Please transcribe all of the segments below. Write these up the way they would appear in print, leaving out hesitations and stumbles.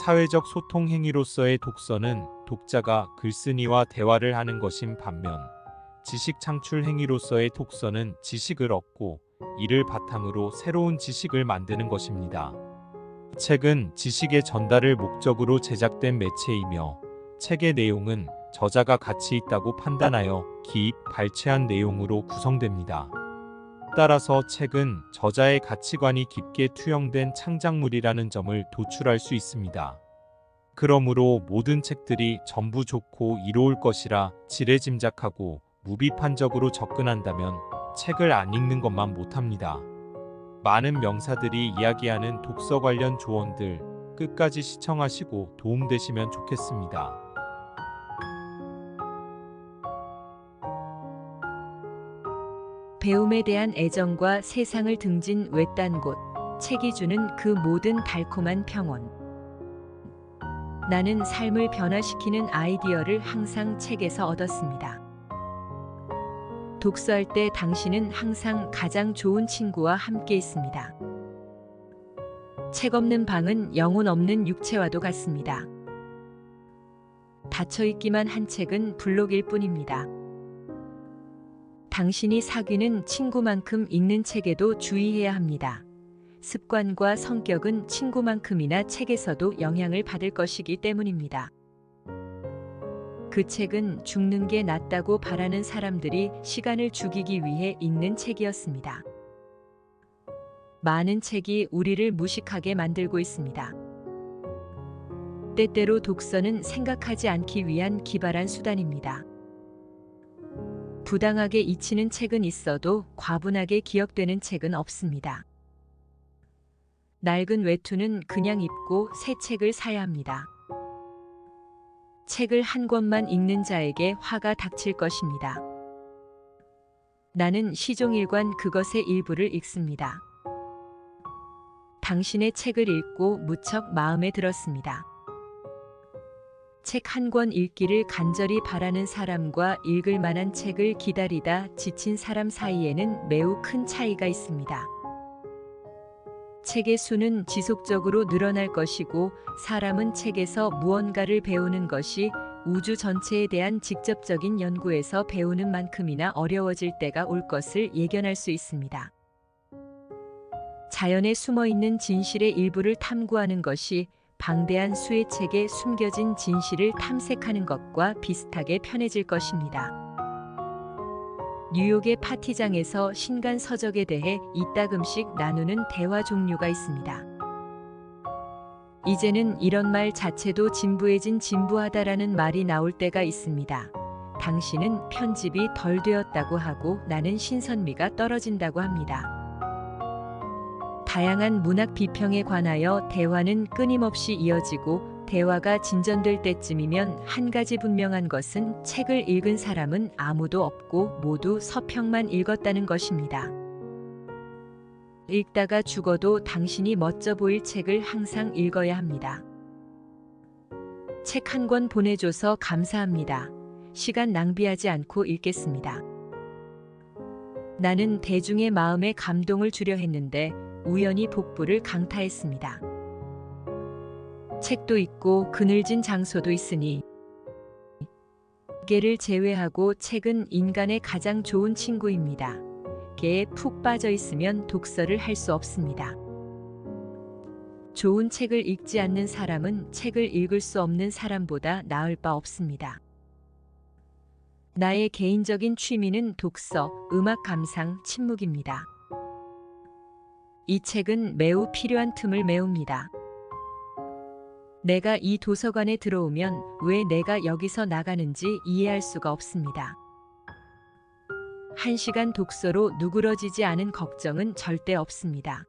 사회적 소통 행위로서의 독서는 독자가 글쓴이와 대화를 하는 것인 반면, 지식 창출 행위로서의 독서는 지식을 얻고 이를 바탕으로 새로운 지식을 만드는 것입니다. 책은 지식의 전달을 목적으로 제작된 매체이며, 책의 내용은 저자가 가치 있다고 판단하여 기입, 발췌한 내용으로 구성됩니다. 따라서 책은 저자의 가치관이 깊게 투영된 창작물이라는 점을 도출할 수 있습니다. 그러므로 모든 책들이 전부 좋고 이로울 것이라 지레짐작하고 무비판적으로 접근한다면 책을 안 읽는 것만 못합니다. 많은 명사들이 이야기하는 독서 관련 조언들 끝까지 시청하시고 도움되시면 좋겠습니다. 배움에 대한 애정과 세상을 등진 외딴 곳, 책이 주는 그 모든 달콤한 평온. 나는 삶을 변화시키는 아이디어를 항상 책에서 얻었습니다. 독서할 때 당신은 항상 가장 좋은 친구와 함께 있습니다. 책 없는 방은 영혼 없는 육체와도 같습니다. 닫혀있기만 한 책은 블록일 뿐입니다. 당신이 사귀는 친구만큼 읽는 책에도 주의해야 합니다. 습관과 성격은 친구만큼이나 책에서도 영향을 받을 것이기 때문입니다. 그 책은 죽는 게 낫다고 바라는 사람들이 시간을 죽이기 위해 읽는 책이었습니다. 많은 책이 우리를 무식하게 만들고 있습니다. 때때로 독서는 생각하지 않기 위한 기발한 수단입니다. 부당하게 잊히는 책은 있어도 과분하게 기억되는 책은 없습니다. 낡은 외투는 그냥 입고 새 책을 사야 합니다. 책을 한 권만 읽는 자에게 화가 닥칠 것입니다. 나는 시종일관 그것의 일부를 읽습니다. 당신의 책을 읽고 무척 마음에 들었습니다. 책 한 권 읽기를 간절히 바라는 사람과 읽을 만한 책을 기다리다 지친 사람 사이에는 매우 큰 차이가 있습니다. 책의 수는 지속적으로 늘어날 것이고, 사람은 책에서 무언가를 배우는 것이 우주 전체에 대한 직접적인 연구에서 배우는 만큼이나 어려워질 때가 올 것을 예견할 수 있습니다. 자연에 숨어있는 진실의 일부를 탐구하는 것이 방대한 수의 책에 숨겨진 진실을 탐색하는 것과 비슷하게 편해질 것입니다. 뉴욕의 파티장에서 신간 서적에 대해 이따금씩 나누는 대화 종류가 있습니다. 이제는 이런 말 자체도 진부해진 진부하다라는 말이 나올 때가 있습니다. 당신은 편집이 덜 되었다고 하고 나는 신선미가 떨어진다고 합니다. 다양한 문학 비평에 관하여 대화는 끊임없이 이어지고, 대화가 진전될 때쯤이면 한 가지 분명한 것은 책을 읽은 사람은 아무도 없고 모두 서평만 읽었다는 것입니다. 읽다가 죽어도 당신이 멋져 보일 책을 항상 읽어야 합니다. 책 한 권 보내줘서 감사합니다. 시간 낭비하지 않고 읽겠습니다. 나는 대중의 마음에 감동을 주려 했는데 우연히 복부를 강타했습니다. 책도 있고 그늘진 장소도 있으니, 개를 제외하고 책은 인간의 가장 좋은 친구입니다. 개에 푹 빠져 있으면 독서를 할 수 없습니다. 좋은 책을 읽지 않는 사람은 책을 읽을 수 없는 사람보다 나을 바 없습니다. 나의 개인적인 취미는 독서, 음악 감상, 침묵입니다. 이 책은 매우 필요한 틈을 메웁니다. 내가 이 도서관에 들어오면 왜 내가 여기서 나가는지 이해할 수가 없습니다. 1시간 독서로 누그러지지 않은 걱정은 절대 없습니다.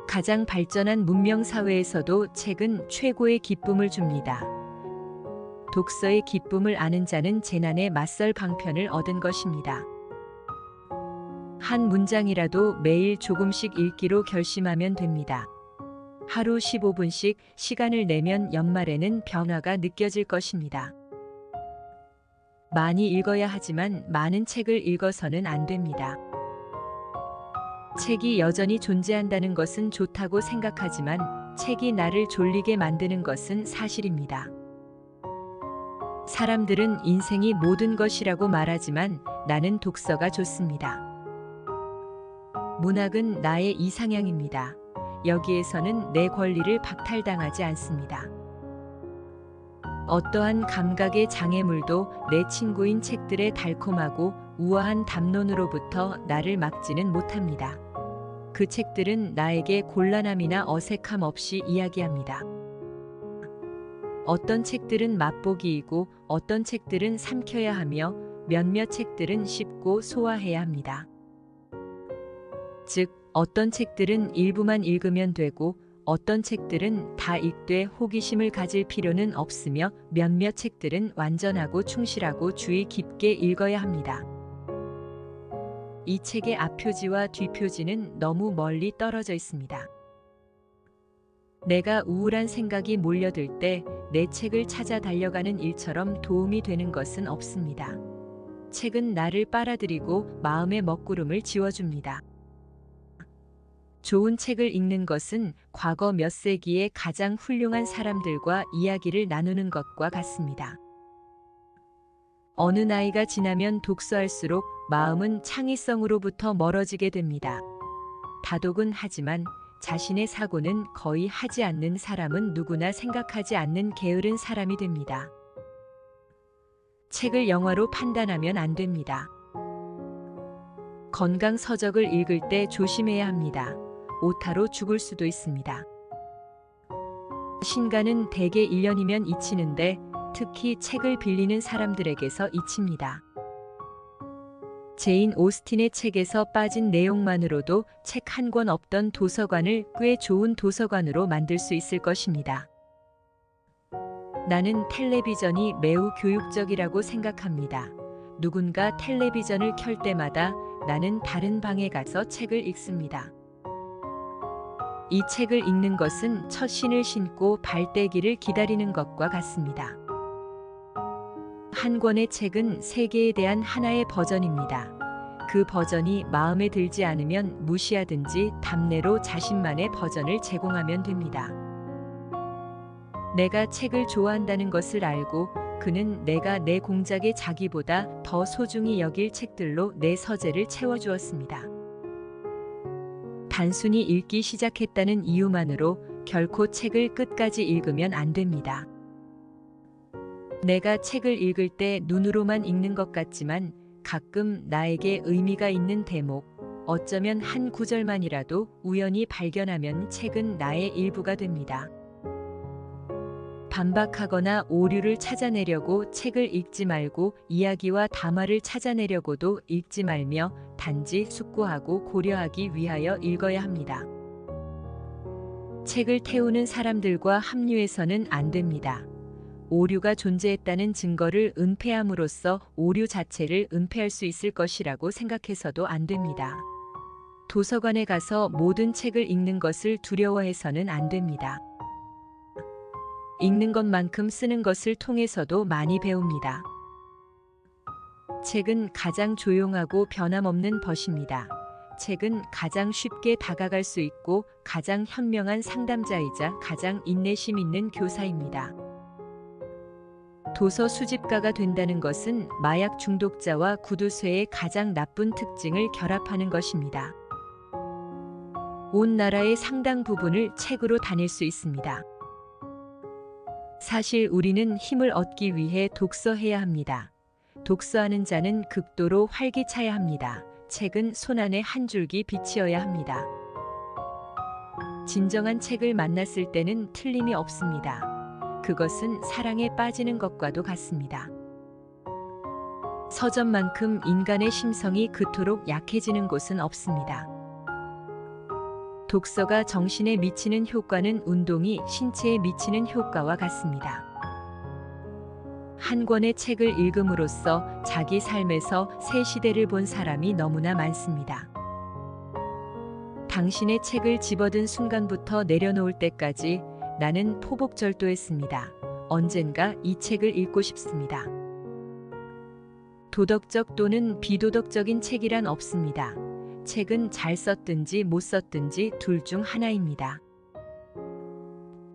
가장 발전한 문명 사회에서도 책은 최고의 기쁨을 줍니다. 독서의 기쁨을 아는 자는 재난에 맞설 방편을 얻은 것입니다. 한 문장이라도 매일 조금씩 읽기로 결심하면 됩니다. 하루 15분씩 시간을 내면 연말에는 변화가 느껴질 것입니다. 많이 읽어야 하지만 많은 책을 읽어서는 안 됩니다. 책이 여전히 존재한다는 것은 좋다고 생각하지만 책이 나를 졸리게 만드는 것은 사실입니다. 사람들은 인생이 모든 것이라고 말하지만 나는 독서가 좋습니다. 문학은 나의 이상향입니다. 여기에서는 내 권리를 박탈당하지 않습니다. 어떠한 감각의 장애물도 내 친구인 책들의 달콤하고 우아한 담론으로부터 나를 막지는 못합니다. 그 책들은 나에게 곤란함이나 어색함 없이 이야기합니다. 어떤 책들은 맛보기이고 어떤 책들은 삼켜야 하며 몇몇 책들은 씹고 소화해야 합니다. 즉, 어떤 책들은 일부만 읽으면 되고 어떤 책들은 다 읽되 호기심을 가질 필요는 없으며 몇몇 책들은 완전하고 충실하고 주의 깊게 읽어야 합니다. 이 책의 앞표지와 뒷표지는 너무 멀리 떨어져 있습니다. 내가 우울한 생각이 몰려들 때 내 책을 찾아 달려가는 일처럼 도움이 되는 것은 없습니다. 책은 나를 빨아들이고 마음의 먹구름을 지워줍니다. 좋은 책을 읽는 것은 과거 몇 세기의 가장 훌륭한 사람들과 이야기를 나누는 것과 같습니다. 어느 나이가 지나면 독서할수록 마음은 창의성으로부터 멀어지게 됩니다. 다독은 하지만 자신의 사고는 거의 하지 않는 사람은 누구나 생각하지 않는 게으른 사람이 됩니다. 책을 영화로 판단하면 안 됩니다. 건강 서적을 읽을 때 조심해야 합니다. 오타로 죽을 수도 있습니다. 신간은 대개 1년이면 잊히는데 특히 책을 빌리는 사람들에게서 잊힙니다. 제인 오스틴의 책에서 빠진 내용만으로도 책 한 권 없던 도서관을 꽤 좋은 도서관으로 만들 수 있을 것입니다. 나는 텔레비전이 매우 교육적이라고 생각합니다. 누군가 텔레비전을 켤 때마다 나는 다른 방에 가서 책을 읽습니다. 이 책을 읽는 것은 첫 신을 신고 발대기를 기다리는 것과 같습니다. 한 권의 책은 세계에 대한 하나의 버전입니다. 그 버전이 마음에 들지 않으면 무시하든지 답례로 자신만의 버전을 제공하면 됩니다. 내가 책을 좋아한다는 것을 알고 그는 내가 내 공작의 자기보다 더 소중히 여길 책들로 내 서재를 채워주었습니다. 단순히 읽기 시작했다는 이유만으로 결코 책을 끝까지 읽으면 안 됩니다. 내가 책을 읽을 때 눈으로만 읽는 것 같지만 가끔 나에게 의미가 있는 대목, 어쩌면 한 구절만이라도 우연히 발견하면 책은 나의 일부가 됩니다. 반박하거나 오류를 찾아내려고 책을 읽지 말고 이야기와 담화를 찾아내려고도 읽지 말며 단지 숙고하고 고려하기 위하여 읽어야 합니다. 책을 태우는 사람들과 합류해서는 안 됩니다. 오류가 존재했다는 증거를 은폐함으로써 오류 자체를 은폐할 수 있을 것이라고 생각해서도 안 됩니다. 도서관에 가서 모든 책을 읽는 것을 두려워해서는 안 됩니다. 읽는 것만큼 쓰는 것을 통해서도 많이 배웁니다. 책은 가장 조용하고 변함없는 벗입니다. 책은 가장 쉽게 다가갈 수 있고 가장 현명한 상담자이자 가장 인내심 있는 교사입니다. 도서 수집가가 된다는 것은 마약 중독자와 구두쇠의 가장 나쁜 특징을 결합하는 것입니다. 온 나라의 상당 부분을 책으로 다닐 수 있습니다. 사실 우리는 힘을 얻기 위해 독서해야 합니다. 독서하는 자는 극도로 활기차야 합니다. 책은 손안에 한 줄기 빛이어야 합니다. 진정한 책을 만났을 때는 틀림이 없습니다. 그것은 사랑에 빠지는 것과도 같습니다. 서점만큼 인간의 심성이 그토록 약해지는 곳은 없습니다. 독서가 정신에 미치는 효과는 운동이 신체에 미치는 효과와 같습니다. 한 권의 책을 읽음으로써 자기 삶에서 새 시대를 본 사람이 너무나 많습니다. 당신의 책을 집어든 순간부터 내려놓을 때까지 나는 포복절도했습니다. 언젠가 이 책을 읽고 싶습니다. 도덕적 또는 비도덕적인 책이란 없습니다. 책은 잘 썼든지 못 썼든지 둘 중 하나입니다.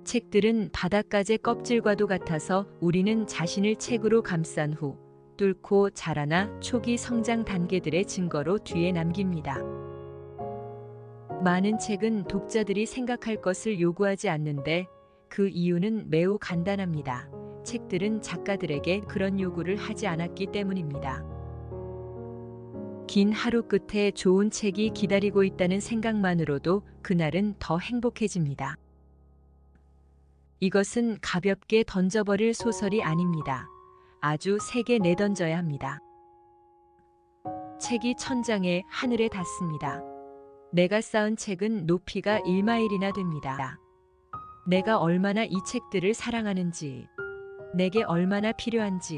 책들은 바닷가재 껍질과도 같아서 우리는 자신을 책으로 감싼 후 뚫고 자라나 초기 성장 단계들의 증거로 뒤에 남깁니다. 많은 책은 독자들이 생각할 것을 요구하지 않는데 그 이유는 매우 간단합니다. 책들은 작가들에게 그런 요구를 하지 않았기 때문입니다. 긴 하루 끝에 좋은 책이 기다리고 있다는 생각만으로도 그날은 더 행복해집니다. 이것은 가볍게 던져버릴 소설이 아닙니다. 아주 세게 내던져야 합니다. 책이 천장에 하늘에 닿습니다. 내가 쌓은 책은 높이가 1마일이나 됩니다. 내가 얼마나 이 책들을 사랑하는지, 내게 얼마나 필요한지,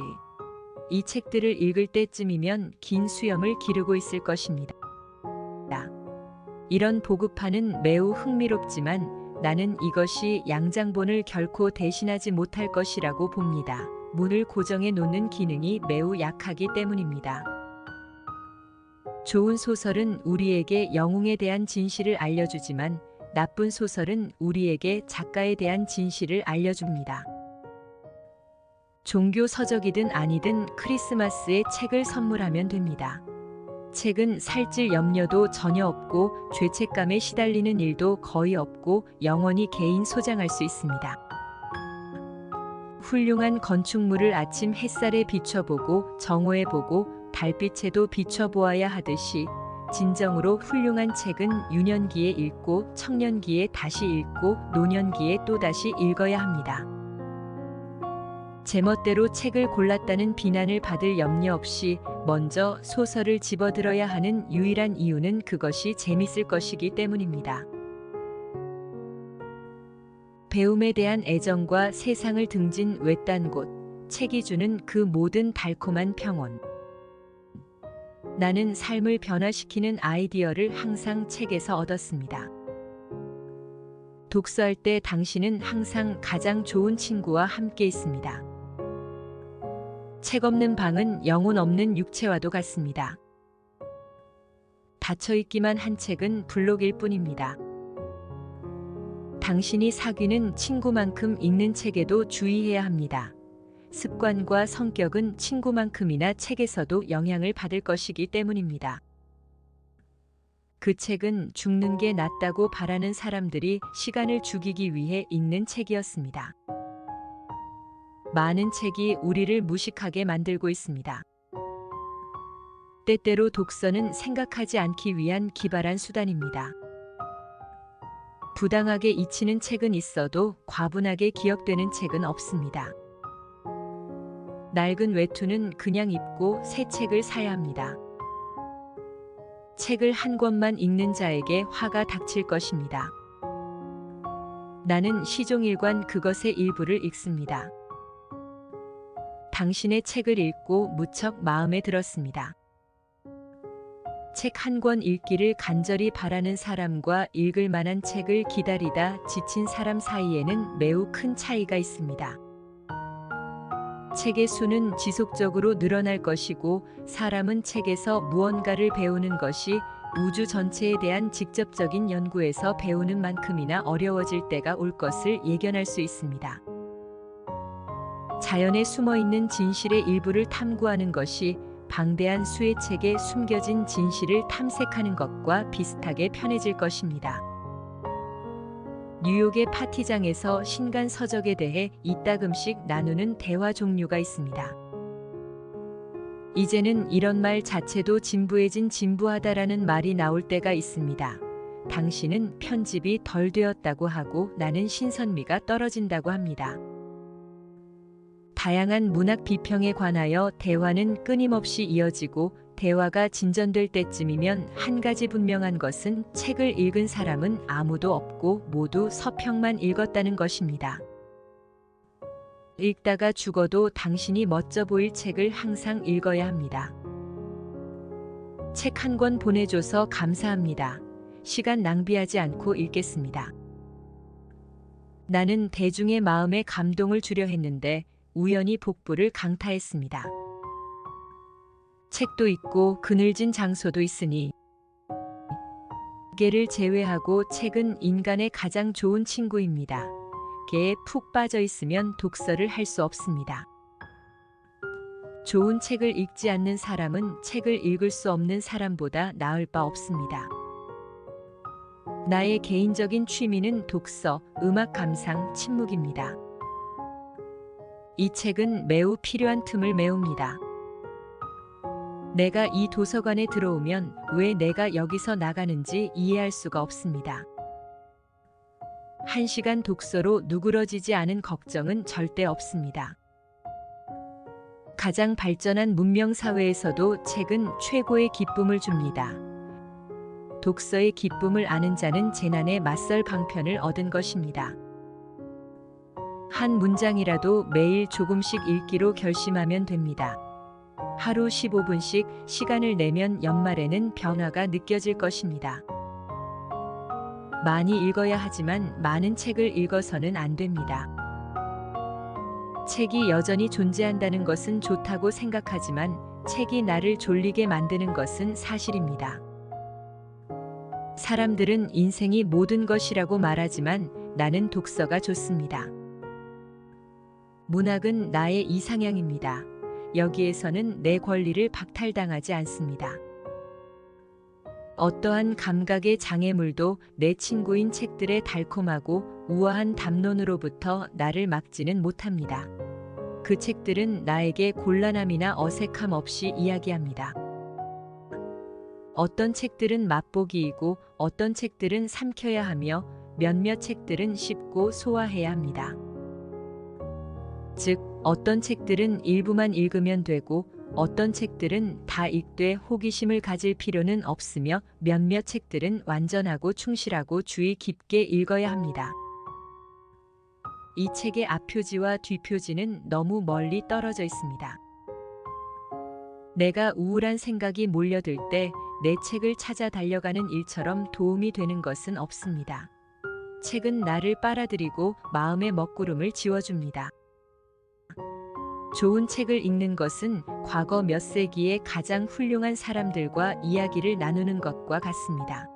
이 책들을 읽을 때쯤이면 긴 수염을 기르고 있을 것입니다. 이런 보급판은 매우 흥미롭지만 나는 이것이 양장본을 결코 대신하지 못할 것이라고 봅니다. 문을 고정해 놓는 기능이 매우 약하기 때문입니다. 좋은 소설은 우리에게 영웅에 대한 진실을 알려주지만 나쁜 소설은 우리에게 작가에 대한 진실을 알려줍니다. 종교 서적이든 아니든 크리스마스에 책을 선물하면 됩니다. 책은 살찔 염려도 전혀 없고 죄책감에 시달리는 일도 거의 없고 영원히 개인 소장할 수 있습니다. 훌륭한 건축물을 아침 햇살에 비춰보고 정오해보고 달빛에도 비춰보아야 하듯이 진정으로 훌륭한 책은 유년기에 읽고 청년기에 다시 읽고 노년기에 또다시 읽어야 합니다. 제멋대로 책을 골랐다는 비난을 받을 염려 없이 먼저 소설을 집어들어야 하는 유일한 이유는 그것이 재밌을 것이기 때문입니다. 배움에 대한 애정과 세상을 등진 외딴 곳, 책이 주는 그 모든 달콤한 평온. 나는 삶을 변화시키는 아이디어를 항상 책에서 얻었습니다. 독서할 때 당신은 항상 가장 좋은 친구와 함께 있습니다. 책 없는 방은 영혼 없는 육체와도 같습니다. 닫혀있기만 한 책은 블록일 뿐입니다. 당신이 사귀는 친구만큼 읽는 책에도 주의해야 합니다. 습관과 성격은 친구만큼이나 책에서도 영향을 받을 것이기 때문입니다. 그 책은 죽는 게 낫다고 바라는 사람들이 시간을 죽이기 위해 읽는 책이었습니다. 많은 책이 우리를 무식하게 만들고 있습니다. 때때로 독서는 생각하지 않기 위한 기발한 수단입니다. 부당하게 잊히는 책은 있어도 과분하게 기억되는 책은 없습니다. 낡은 외투는 그냥 입고 새 책을 사야 합니다. 책을 한 권만 읽는 자에게 화가 닥칠 것입니다. 나는 시종일관 그것의 일부를 읽습니다. 당신의 책을 읽고 무척 마음에 들었습니다. 책 한 권 읽기를 간절히 바라는 사람과 읽을 만한 책을 기다리다 지친 사람 사이에는 매우 큰 차이가 있습니다. 책의 수는 지속적으로 늘어날 것이고 사람은 책에서 무언가를 배우는 것이 우주 전체에 대한 직접적인 연구에서 배우는 만큼이나 어려워질 때가 올 것을 예견할 수 있습니다. 자연에 숨어있는 진실의 일부를 탐구하는 것이 방대한 수의 책에 숨겨진 진실을 탐색하는 것과 비슷하게 편해질 것입니다. 뉴욕의 파티장에서 신간 서적에 대해 이따금씩 나누는 대화 종류가 있습니다. 이제는 이런 말 자체도 진부해진 진부하다라는 말이 나올 때가 있습니다. 당신은 편집이 덜 되었다고 하고 나는 신선미가 떨어진다고 합니다. 다양한 문학 비평에 관하여 대화는 끊임없이 이어지고 대화가 진전될 때쯤이면 한 가지 분명한 것은 책을 읽은 사람은 아무도 없고 모두 서평만 읽었다는 것입니다. 읽다가 죽어도 당신이 멋져 보일 책을 항상 읽어야 합니다. 책 한 권 보내줘서 감사합니다. 시간 낭비하지 않고 읽겠습니다. 나는 대중의 마음에 감동을 주려 했는데 우연히 복부를 강타했습니다. 책도 있고 그늘진 장소도 있으니 개를 제외하고 책은 인간의 가장 좋은 친구입니다. 세계에 푹 빠져 있으면 독서를 할 수 없습니다. 좋은 책을 읽지 않는 사람은 책을 읽을 수 없는 사람보다 나을 바 없습니다. 나의 개인적인 취미는 독서, 음악 감상, 침묵입니다. 이 책은 매우 필요한 틈을 메웁니다. 내가 이 도서관에 들어오면 왜 내가 여기서 나가는지 이해할 수가 없습니다. 1시간 독서로 누그러지지 않은 걱정은 절대 없습니다. 가장 발전한 문명 사회에서도 책은 최고의 기쁨을 줍니다. 독서의 기쁨을 아는 자는 재난에 맞설 방편을 얻은 것입니다. 한 문장이라도 매일 조금씩 읽기로 결심하면 됩니다. 하루 15분씩 시간을 내면 연말에는 변화가 느껴질 것입니다. 많이 읽어야 하지만 많은 책을 읽어서는 안 됩니다. 책이 여전히 존재한다는 것은 좋다고 생각하지만 책이 나를 졸리게 만드는 것은 사실입니다. 사람들은 인생이 모든 것이라고 말하지만 나는 독서가 좋습니다. 문학은 나의 이상향입니다. 여기에서는 내 권리를 박탈당하지 않습니다. 어떠한 감각의 장애물도 내 친구인 책들의 달콤하고 우아한 담론으로부터 나를 막지는 못합니다. 그 책들은 나에게 곤란함이나 어색함 없이 이야기합니다. 어떤 책들은 맛보기이고 어떤 책들은 삼켜야 하며 몇몇 책들은 씹고 소화해야 합니다. 즉, 어떤 책들은 일부만 읽으면 되고 어떤 책들은 다 읽되 호기심을 가질 필요는 없으며 몇몇 책들은 완전하고 충실하고 주의 깊게 읽어야 합니다. 이 책의 앞표지와 뒷표지는 너무 멀리 떨어져 있습니다. 내가 우울한 생각이 몰려들 때 내 책을 찾아 달려가는 일처럼 도움이 되는 것은 없습니다. 책은 나를 빨아들이고 마음의 먹구름을 지워줍니다. 좋은 책을 읽는 것은 과거 몇 세기의 가장 훌륭한 사람들과 이야기를 나누는 것과 같습니다.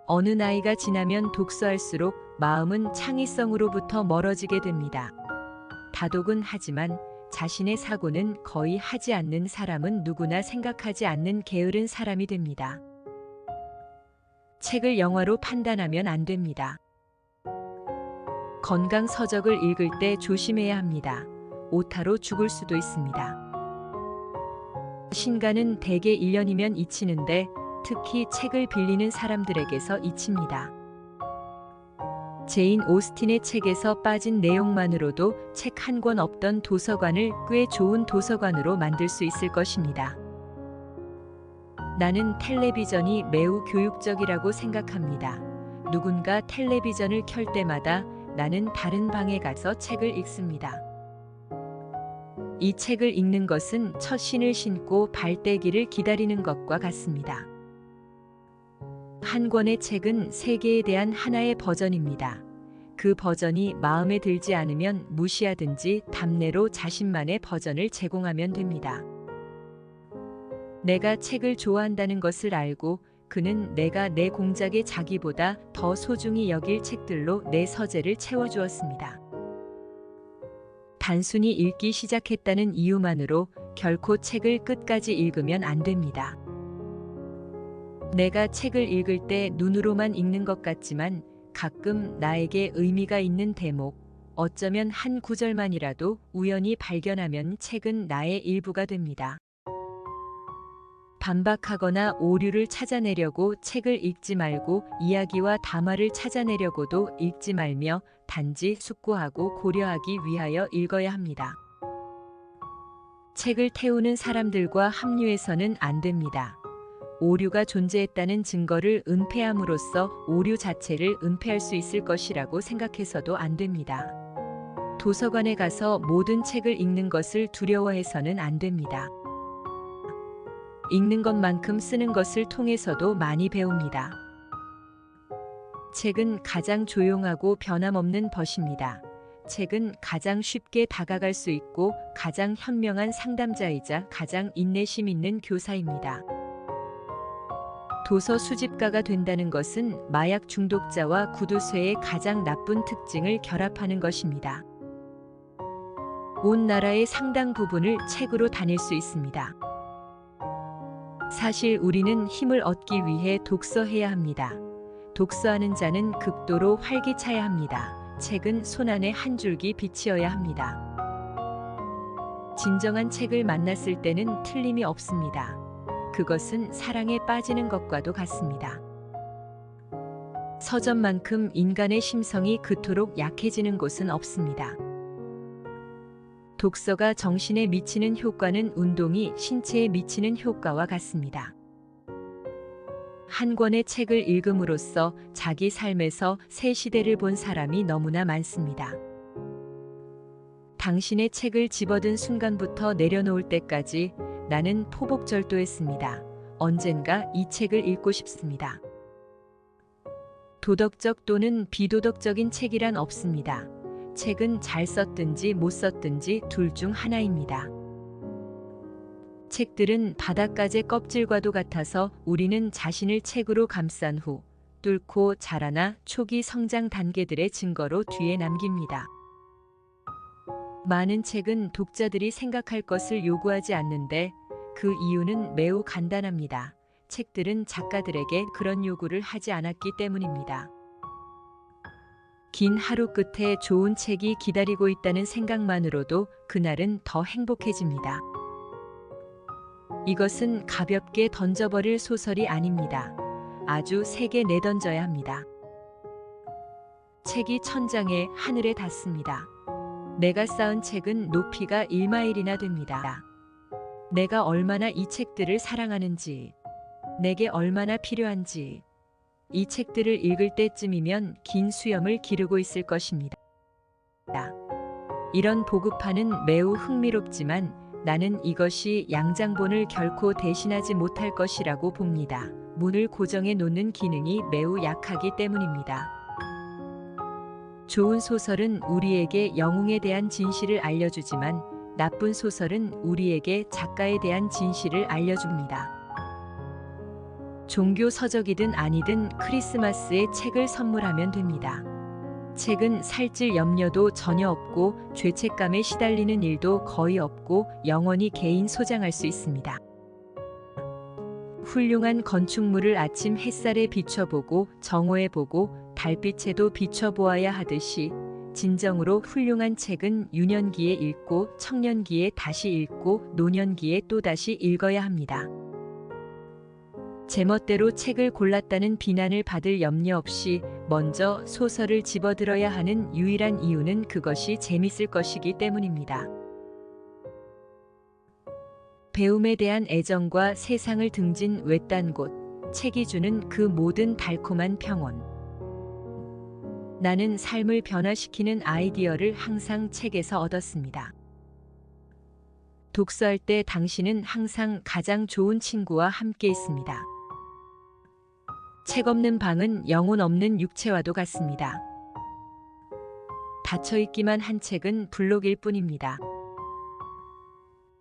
어느 나이가 지나면 독서할수록 마음은 창의성으로부터 멀어지게 됩니다. 다독은 하지만 자신의 사고는 거의 하지 않는 사람은 누구나 생각하지 않는 게으른 사람이 됩니다. 책을 영화로 판단하면 안 됩니다. 건강 서적을 읽을 때 조심해야 합니다. 오타로 죽을 수도 있습니다. 신간은 대개 1년이면 잊히는데 특히 책을 빌리는 사람들에게서 잊힙니다. 제인 오스틴의 책에서 빠진 내용만으로도 책 한 권 없던 도서관을 꽤 좋은 도서관으로 만들 수 있을 것입니다. 나는 텔레비전이 매우 교육적이라고 생각합니다. 누군가 텔레비전을 켤 때마다 나는 다른 방에 가서 책을 읽습니다. 이 책을 읽는 것은 첫 신을 신고 발대기를 기다리는 것과 같습니다. 한 권의 책은 세계에 대한 하나의 버전입니다. 그 버전이 마음에 들지 않으면 무시하든지 답례로 자신만의 버전을 제공하면 됩니다. 내가 책을 좋아한다는 것을 알고 그는 내가 내 공작의 자기보다 더 소중히 여길 책들로 내 서재를 채워주었습니다. 단순히 읽기 시작했다는 이유만으로 결코 책을 끝까지 읽으면 안 됩니다. 내가 책을 읽을 때 눈으로만 읽는 것 같지만 가끔 나에게 의미가 있는 대목, 어쩌면 한 구절만이라도 우연히 발견하면 책은 나의 일부가 됩니다. 반박하거나 오류를 찾아내려고 책을 읽지 말고 이야기와 담화를 찾아내려고도 읽지 말며 단지 숙고하고 고려하기 위하여 읽어야 합니다. 책을 태우는 사람들과 합류해서는 안 됩니다. 오류가 존재했다는 증거를 은폐함으로써 오류 자체를 은폐할 수 있을 것이라고 생각해서도 안 됩니다. 도서관에 가서 모든 책을 읽는 것을 두려워해서는 안 됩니다. 읽는 것만큼 쓰는 것을 통해서도 많이 배웁니다. 책은 가장 조용하고 변함없는 벗입니다. 책은 가장 쉽게 다가갈 수 있고 가장 현명한 상담자이자 가장 인내심 있는 교사입니다. 도서 수집가가 된다는 것은 마약 중독자와 구두쇠의 가장 나쁜 특징을 결합하는 것입니다. 온 나라의 상당 부분을 책으로 다닐 수 있습니다. 사실 우리는 힘을 얻기 위해 독서해야 합니다. 독서하는 자는 극도로 활기차야 합니다. 책은 손안의 한 줄기 빛이어야 합니다. 진정한 책을 만났을 때는 틀림이 없습니다. 그것은 사랑에 빠지는 것과도 같습니다. 서점만큼 인간의 심성이 그토록 약해지는 곳은 없습니다. 독서가 정신에 미치는 효과는 운동이 신체에 미치는 효과와 같습니다. 한 권의 책을 읽음으로써 자기 삶에서 새 시대를 본 사람이 너무나 많습니다. 당신의 책을 집어든 순간부터 내려놓을 때까지 나는 포복절도했습니다. 언젠가 이 책을 읽고 싶습니다. 도덕적 또는 비도덕적인 책이란 없습니다. 책은 잘 썼든지 못 썼든지 둘 중 하나입니다. 책들은 바닷가재 껍질과도 같아서 우리는 자신을 책으로 감싼 후 뚫고 자라나 초기 성장 단계들의 증거로 뒤에 남깁니다. 많은 책은 독자들이 생각할 것을 요구하지 않는데 그 이유는 매우 간단합니다. 책들은 작가들에게 그런 요구를 하지 않았기 때문입니다. 긴 하루 끝에 좋은 책이 기다리고 있다는 생각만으로도 그날은 더 행복해집니다. 이것은 가볍게 던져버릴 소설이 아닙니다. 아주 세게 내던져야 합니다. 책이 천장에 하늘에 닿습니다. 내가 쌓은 책은 높이가 1마일이나 됩니다. 내가 얼마나 이 책들을 사랑하는지, 내게 얼마나 필요한지, 이 책들을 읽을 때쯤이면 긴 수염을 기르고 있을 것입니다. 이런 보급판은 매우 흥미롭지만 나는 이것이 양장본을 결코 대신하지 못할 것이라고 봅니다. 문을 고정해 놓는 기능이 매우 약하기 때문입니다. 좋은 소설은 우리에게 영웅에 대한 진실을 알려주지만 나쁜 소설은 우리에게 작가에 대한 진실을 알려줍니다. 종교 서적이든 아니든 크리스마스에 책을 선물하면 됩니다. 책은 살찔 염려도 전혀 없고 죄책감에 시달리는 일도 거의 없고 영원히 개인 소장할 수 있습니다. 훌륭한 건축물을 아침 햇살에 비춰보고 정오해보고 달빛에도 비춰보아야 하듯이 진정으로 훌륭한 책은 유년기에 읽고 청년기에 다시 읽고 노년기에 또다시 읽어야 합니다. 제멋대로 책을 골랐다는 비난을 받을 염려 없이 먼저 소설을 집어들어야 하는 유일한 이유는 그것이 재밌을 것이기 때문입니다. 배움에 대한 애정과 세상을 등진 외딴 곳, 책이 주는 그 모든 달콤한 평온. 나는 삶을 변화시키는 아이디어를 항상 책에서 얻었습니다. 독서할 때 당신은 항상 가장 좋은 친구와 함께 있습니다. 책 없는 방은 영혼 없는 육체와도 같습니다. 닫혀있기만 한 책은 블록일 뿐입니다.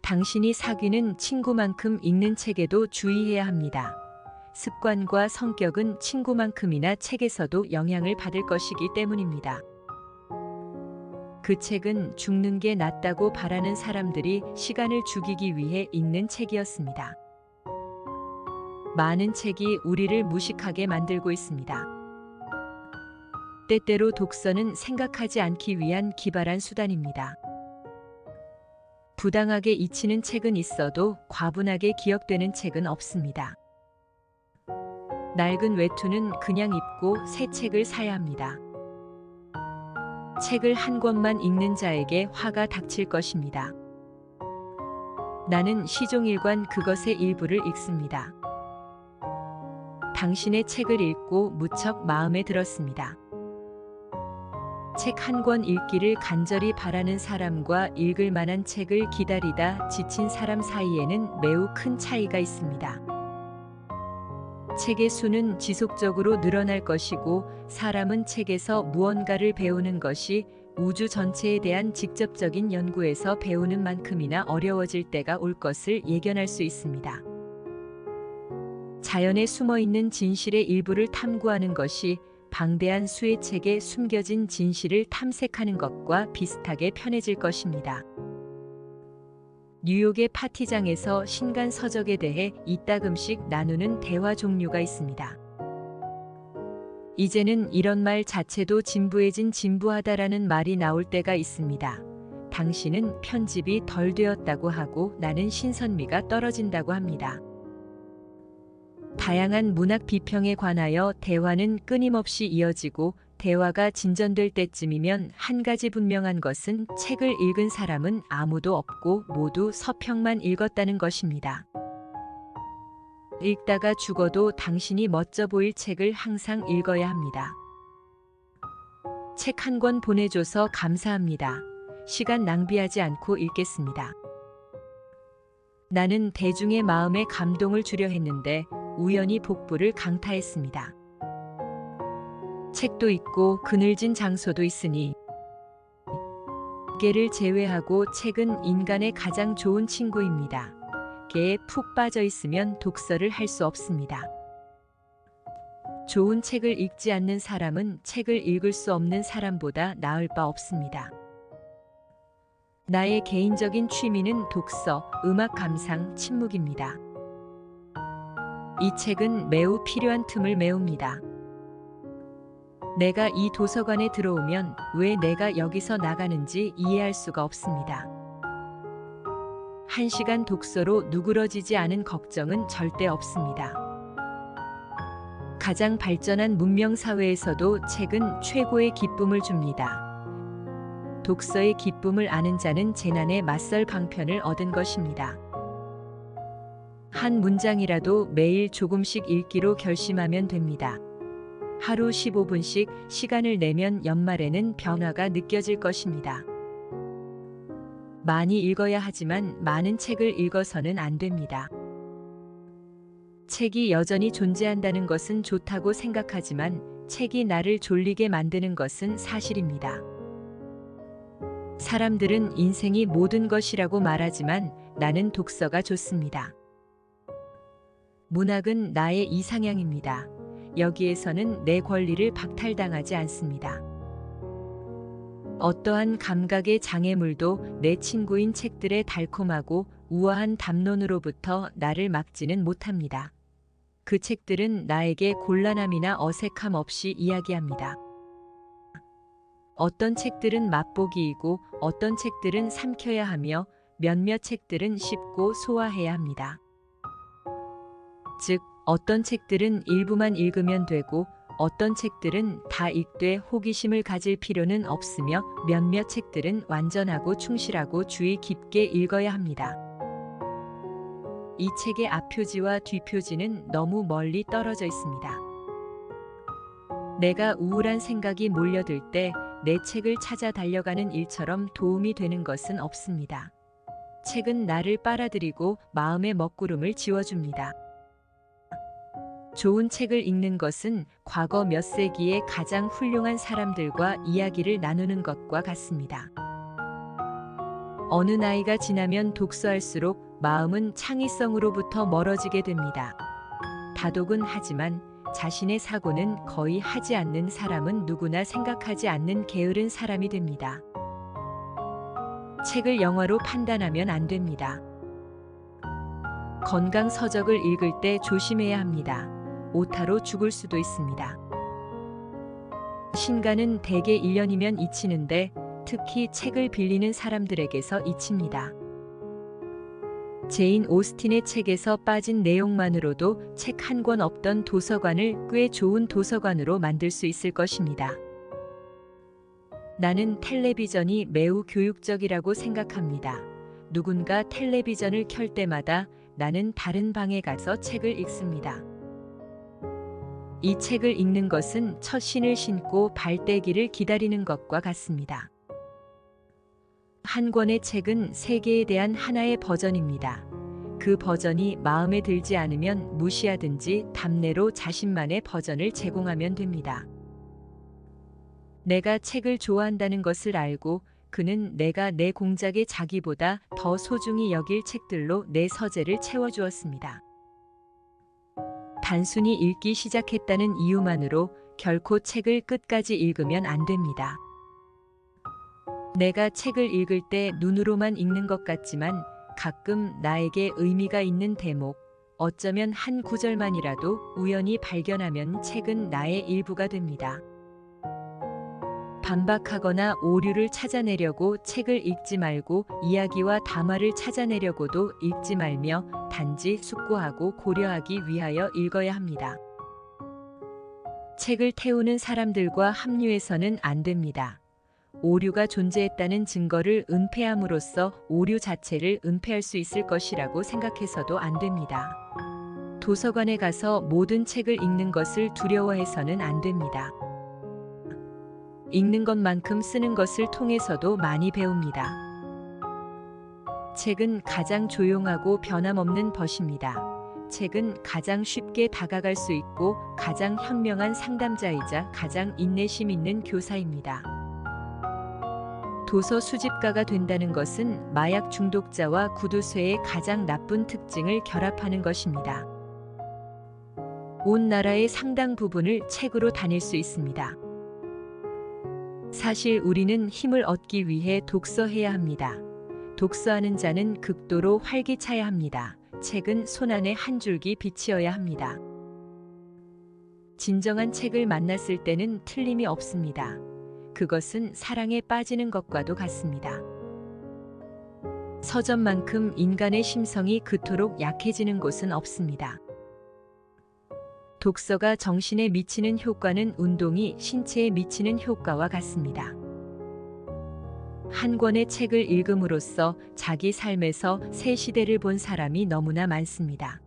당신이 사귀는 친구만큼 읽는 책에도 주의해야 합니다. 습관과 성격은 친구만큼이나 책에서도 영향을 받을 것이기 때문입니다. 그 책은 죽는 게 낫다고 바라는 사람들이 시간을 죽이기 위해 읽는 책이었습니다. 많은 책이 우리를 무식하게 만들고 있습니다. 때때로 독서는 생각하지 않기 위한 기발한 수단입니다. 부당하게 잊히는 책은 있어도 과분하게 기억되는 책은 없습니다. 낡은 외투는 그냥 입고 새 책을 사야 합니다. 책을 한 권만 읽는 자에게 화가 닥칠 것입니다. 나는 시종일관 그것의 일부를 읽습니다. 당신의 책을 읽고 무척 마음에 들었습니다. 책 한 권 읽기를 간절히 바라는 사람과 읽을 만한 책을 기다리다 지친 사람 사이에는 매우 큰 차이가 있습니다. 책의 수는 지속적으로 늘어날 것이고 사람은 책에서 무언가를 배우는 것이 우주 전체에 대한 직접적인 연구에서 배우는 만큼이나 어려워질 때가 올 것을 예견할 수 있습니다. 자연에 숨어 있는 진실의 일부를 탐구하는 것이 방대한 수의 책에 숨겨진 진실을 탐색하는 것과 비슷하게 편해질 것입니다. 뉴욕의 파티장에서 신간 서적에 대해 이따금씩 나누는 대화 종류가 있습니다. 이제는 이런 말 자체도 진부해진 진부하다라는 말이 나올 때가 있습니다. 당신은 편집이 덜 되었다고 하고 나는 신선미가 떨어진다고 합니다. 다양한 문학 비평에 관하여 대화는 끊임없이 이어지고 대화가 진전될 때쯤이면 한 가지 분명한 것은 책을 읽은 사람은 아무도 없고 모두 서평만 읽었다는 것입니다. 읽다가 죽어도 당신이 멋져 보일 책을 항상 읽어야 합니다. 책 한 권 보내줘서 감사합니다. 시간 낭비하지 않고 읽겠습니다. 나는 대중의 마음에 감동을 주려 했는데 우연히 복부를 강타했습니다. 책도 있고 그늘진 장소도 있으니 개를 제외하고 책은 인간의 가장 좋은 친구입니다. 개에 푹 빠져 있으면 독서를 할 수 없습니다. 좋은 책을 읽지 않는 사람은 책을 읽을 수 없는 사람보다 나을 바 없습니다. 나의 개인적인 취미는 독서, 음악 감상, 침묵입니다. 이 책은 매우 필요한 틈을 메웁니다. 내가 이 도서관에 들어오면 왜 내가 여기서 나가는지 이해할 수가 없습니다. 1시간 독서로 누그러지지 않은 걱정은 절대 없습니다. 가장 발전한 문명 사회에서도 책은 최고의 기쁨을 줍니다. 독서의 기쁨을 아는 자는 재난에 맞설 방편을 얻은 것입니다. 한 문장이라도 매일 조금씩 읽기로 결심하면 됩니다. 하루 15분씩 시간을 내면 연말에는 변화가 느껴질 것입니다. 많이 읽어야 하지만 많은 책을 읽어서는 안 됩니다. 책이 여전히 존재한다는 것은 좋다고 생각하지만 책이 나를 졸리게 만드는 것은 사실입니다. 사람들은 인생이 모든 것이라고 말하지만 나는 독서가 좋습니다. 문학은 나의 이상향입니다. 여기에서는 내 권리를 박탈당하지 않습니다. 어떠한 감각의 장애물도 내 친구인 책들의 달콤하고 우아한 담론으로부터 나를 막지는 못합니다. 그 책들은 나에게 곤란함이나 어색함 없이 이야기합니다. 어떤 책들은 맛보기이고 어떤 책들은 삼켜야 하며 몇몇 책들은 씹고 소화해야 합니다. 즉, 어떤 책들은 일부만 읽으면 되고 어떤 책들은 다 읽되 호기심을 가질 필요는 없으며 몇몇 책들은 완전하고 충실하고 주의 깊게 읽어야 합니다. 이 책의 앞표지와 뒷표지는 너무 멀리 떨어져 있습니다. 내가 우울한 생각이 몰려들 때 내 책을 찾아 달려가는 일처럼 도움이 되는 것은 없습니다. 책은 나를 빨아들이고 마음의 먹구름을 지워줍니다. 좋은 책을 읽는 것은 과거 몇 세기의 가장 훌륭한 사람들과 이야기를 나누는 것과 같습니다. 어느 나이가 지나면 독서할수록 마음은 창의성으로부터 멀어지게 됩니다. 다독은 하지만 자신의 사고는 거의 하지 않는 사람은 누구나 생각하지 않는 게으른 사람이 됩니다. 책을 영화로 판단하면 안 됩니다. 건강 서적을 읽을 때 조심해야 합니다. 오타로 죽을 수도 있습니다. 신간은 대개 1년이면 잊히는데 특히 책을 빌리는 사람들에게서 잊힙니다. 제인 오스틴의 책에서 빠진 내용만으로도 책 한 권 없던 도서관을 꽤 좋은 도서관으로 만들 수 있을 것입니다. 나는 텔레비전이 매우 교육적이라고 생각합니다. 누군가 텔레비전을 켤 때마다 나는 다른 방에 가서 책을 읽습니다. 이 책을 읽는 것은 첫 신을 신고 발 떼기를 기다리는 것과 같습니다. 한 권의 책은 세계에 대한 하나의 버전입니다. 그 버전이 마음에 들지 않으면 무시하든지 답례로 자신만의 버전을 제공하면 됩니다. 내가 책을 좋아한다는 것을 알고 그는 내가 내 공작의 자기보다 더 소중히 여길 책들로 내 서재를 채워주었습니다. 단순히 읽기 시작했다는 이유만으로 결코 책을 끝까지 읽으면 안 됩니다. 내가 책을 읽을 때 눈으로만 읽는 것 같지만 가끔 나에게 의미가 있는 대목, 어쩌면 한 구절만이라도 우연히 발견하면 책은 나의 일부가 됩니다. 반박하거나 오류를 찾아내려고 책을 읽지 말고 이야기와 담화를 찾아내려고도 읽지 말며 단지 숙고하고 고려하기 위하여 읽어야 합니다. 책을 태우는 사람들과 합류해서는 안 됩니다. 오류가 존재했다는 증거를 은폐함으로써 오류 자체를 은폐할 수 있을 것이라고 생각해서도 안 됩니다. 도서관에 가서 모든 책을 읽는 것을 두려워해서는 안 됩니다. 읽는 것만큼 쓰는 것을 통해서도 많이 배웁니다. 책은 가장 조용하고 변함없는 벗입니다. 책은 가장 쉽게 다가갈 수 있고 가장 현명한 상담자이자 가장 인내심 있는 교사입니다. 도서 수집가가 된다는 것은 마약 중독자와 구두쇠의 가장 나쁜 특징을 결합하는 것입니다. 온 나라의 상당 부분을 책으로 다닐 수 있습니다. 사실 우리는 힘을 얻기 위해 독서해야 합니다. 독서하는 자는 극도로 활기차야 합니다. 책은 손안에 한 줄기 빛이어야 합니다. 진정한 책을 만났을 때는 틀림이 없습니다. 그것은 사랑에 빠지는 것과도 같습니다. 서점만큼 인간의 심성이 그토록 약해지는 곳은 없습니다. 독서가 정신에 미치는 효과는 운동이 신체에 미치는 효과와 같습니다. 한 권의 책을 읽음으로써 자기 삶에서 새 시대를 본 사람이 너무나 많습니다.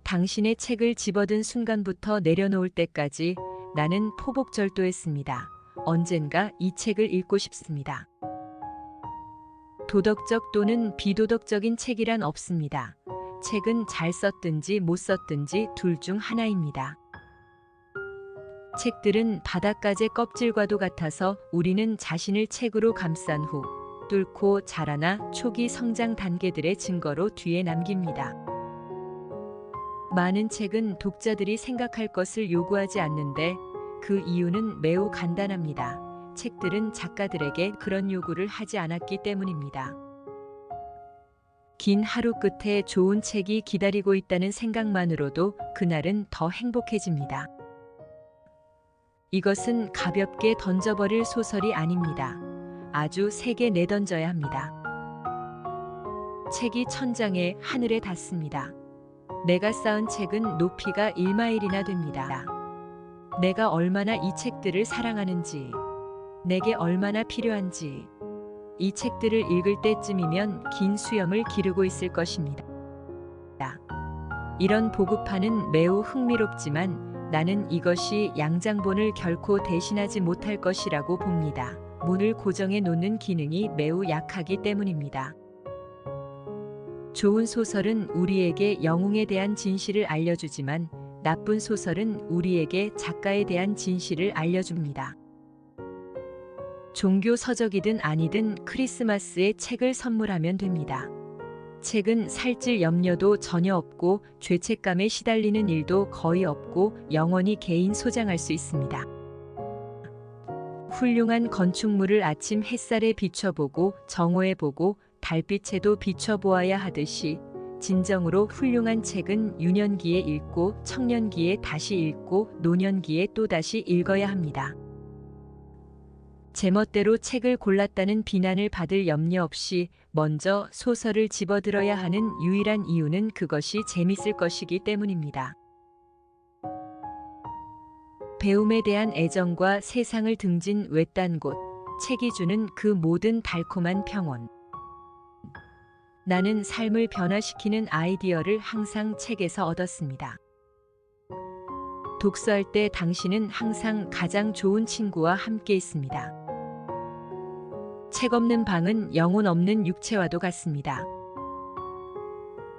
당신의 책을 집어든 순간부터 내려놓을 때까지 나는 포복절도했습니다. 언젠가 이 책을 읽고 싶습니다. 도덕적 또는 비도덕적인 책이란 없습니다. 책은 잘 썼든지 못 썼든지 둘 중 하나입니다. 책들은 바닷가재 껍질과도 같아서 우리는 자신을 책으로 감싼 후 뚫고 자라나 초기 성장 단계들의 증거로 뒤에 남깁니다. 많은 책은 독자들이 생각할 것을 요구하지 않는데 그 이유는 매우 간단합니다. 책들은 작가들에게 그런 요구를 하지 않았기 때문입니다. 긴 하루 끝에 좋은 책이 기다리고 있다는 생각만으로도 그날은 더 행복해집니다. 이것은 가볍게 던져버릴 소설이 아닙니다. 아주 세게 내던져야 합니다. 책이 천장에 하늘에 닿습니다. 내가 쌓은 책은 높이가 1마일이나 됩니다. 내가 얼마나 이 책들을 사랑하는지, 내게 얼마나 필요한지, 이 책들을 읽을 때쯤이면 긴 수염을 기르고 있을 것입니다. 이런 보급판은 매우 흥미롭지만 나는 이것이 양장본을 결코 대신하지 못할 것이라고 봅니다. 문을 고정해 놓는 기능이 매우 약하기 때문입니다. 좋은 소설은 우리에게 영웅에 대한 진실을 알려주지만 나쁜 소설은 우리에게 작가에 대한 진실을 알려줍니다. 종교 서적이든 아니든 크리스마스에 책을 선물하면 됩니다. 책은 살찔 염려도 전혀 없고 죄책감에 시달리는 일도 거의 없고 영원히 개인 소장할 수 있습니다. 훌륭한 건축물을 아침 햇살에 비춰보고 정오해보고 달빛에도 비춰보아야 하듯이 진정으로 훌륭한 책은 유년기에 읽고 청년기에 다시 읽고 노년기에 또다시 읽어야 합니다. 제멋대로 책을 골랐다는 비난을 받을 염려 없이 먼저 소설을 집어들어야 하는 유일한 이유는 그것이 재밌을 것이기 때문입니다. 배움에 대한 애정과 세상을 등진 외딴 곳, 책이 주는 그 모든 달콤한 평온. 나는 삶을 변화시키는 아이디어를 항상 책에서 얻었습니다. 독서할 때 당신은 항상 가장 좋은 친구와 함께 있습니다. 책 없는 방은 영혼 없는 육체와도 같습니다.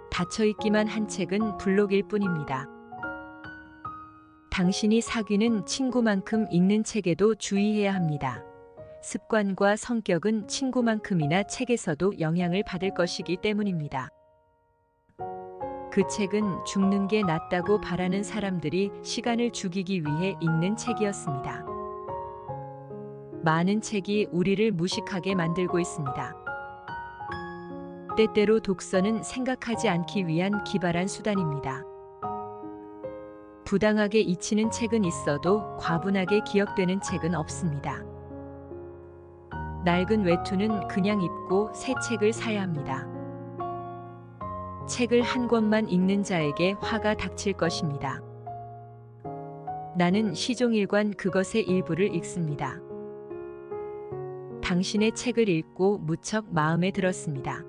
닫혀있기만 한 책은 블록일 뿐입니다. 당신이 사귀는 친구만큼 읽는 책에도 주의해야 합니다. 습관과 성격은 친구만큼이나 책에서도 영향을 받을 것이기 때문입니다. 그 책은 죽는 게 낫다고 바라는 사람들이 시간을 죽이기 위해 읽는 책이었습니다. 많은 책이 우리를 무식하게 만들고 있습니다. 때때로 독서는 생각하지 않기 위한 기발한 수단입니다. 부당하게 잊히는 책은 있어도 과분하게 기억되는 책은 없습니다. 낡은 외투는 그냥 입고 새 책을 사야 합니다. 책을 한 권만 읽는 자에게 화가 닥칠 것입니다. 나는 시종일관 그것의 일부를 읽습니다. 당신의 책을 읽고 무척 마음에 들었습니다.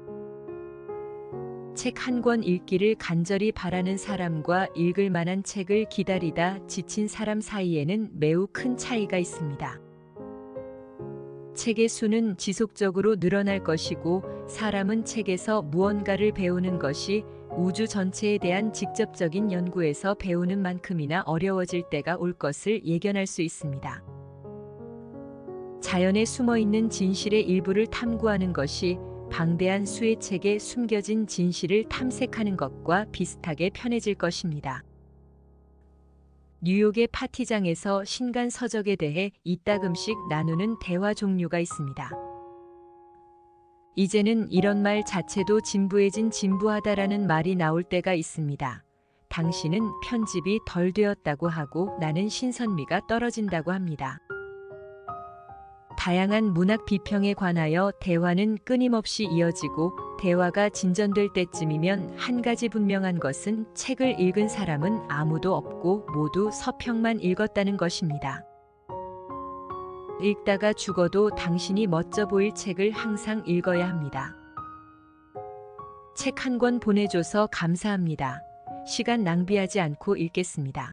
책 한 권 읽기를 간절히 바라는 사람과 읽을 만한 책을 기다리다 지친 사람 사이에는 매우 큰 차이가 있습니다. 책의 수는 지속적으로 늘어날 것이고 사람은 책에서 무언가를 배우는 것이 우주 전체에 대한 직접적인 연구에서 배우는 만큼이나 어려워질 때가 올 것을 예견할 수 있습니다. 자연에 숨어있는 진실의 일부를 탐구하는 것이 방대한 수의 책에 숨겨진 진실을 탐색하는 것과 비슷하게 편해질 것입니다. 뉴욕의 파티장에서 신간 서적에 대해 이따금씩 나누는 대화 종류가 있습니다. 이제는 이런 말 자체도 진부해진 진부하다라는 말이 나올 때가 있습니다. 당신은 편집이 덜 되었다고 하고 나는 신선미가 떨어진다고 합니다. 다양한 문학 비평에 관하여 대화는 끊임없이 이어지고 대화가 진전될 때쯤이면 한 가지 분명한 것은 책을 읽은 사람은 아무도 없고 모두 서평만 읽었다는 것입니다. 읽다가 죽어도 당신이 멋져 보일 책을 항상 읽어야 합니다. 책 한 권 보내줘서 감사합니다. 시간 낭비하지 않고 읽겠습니다.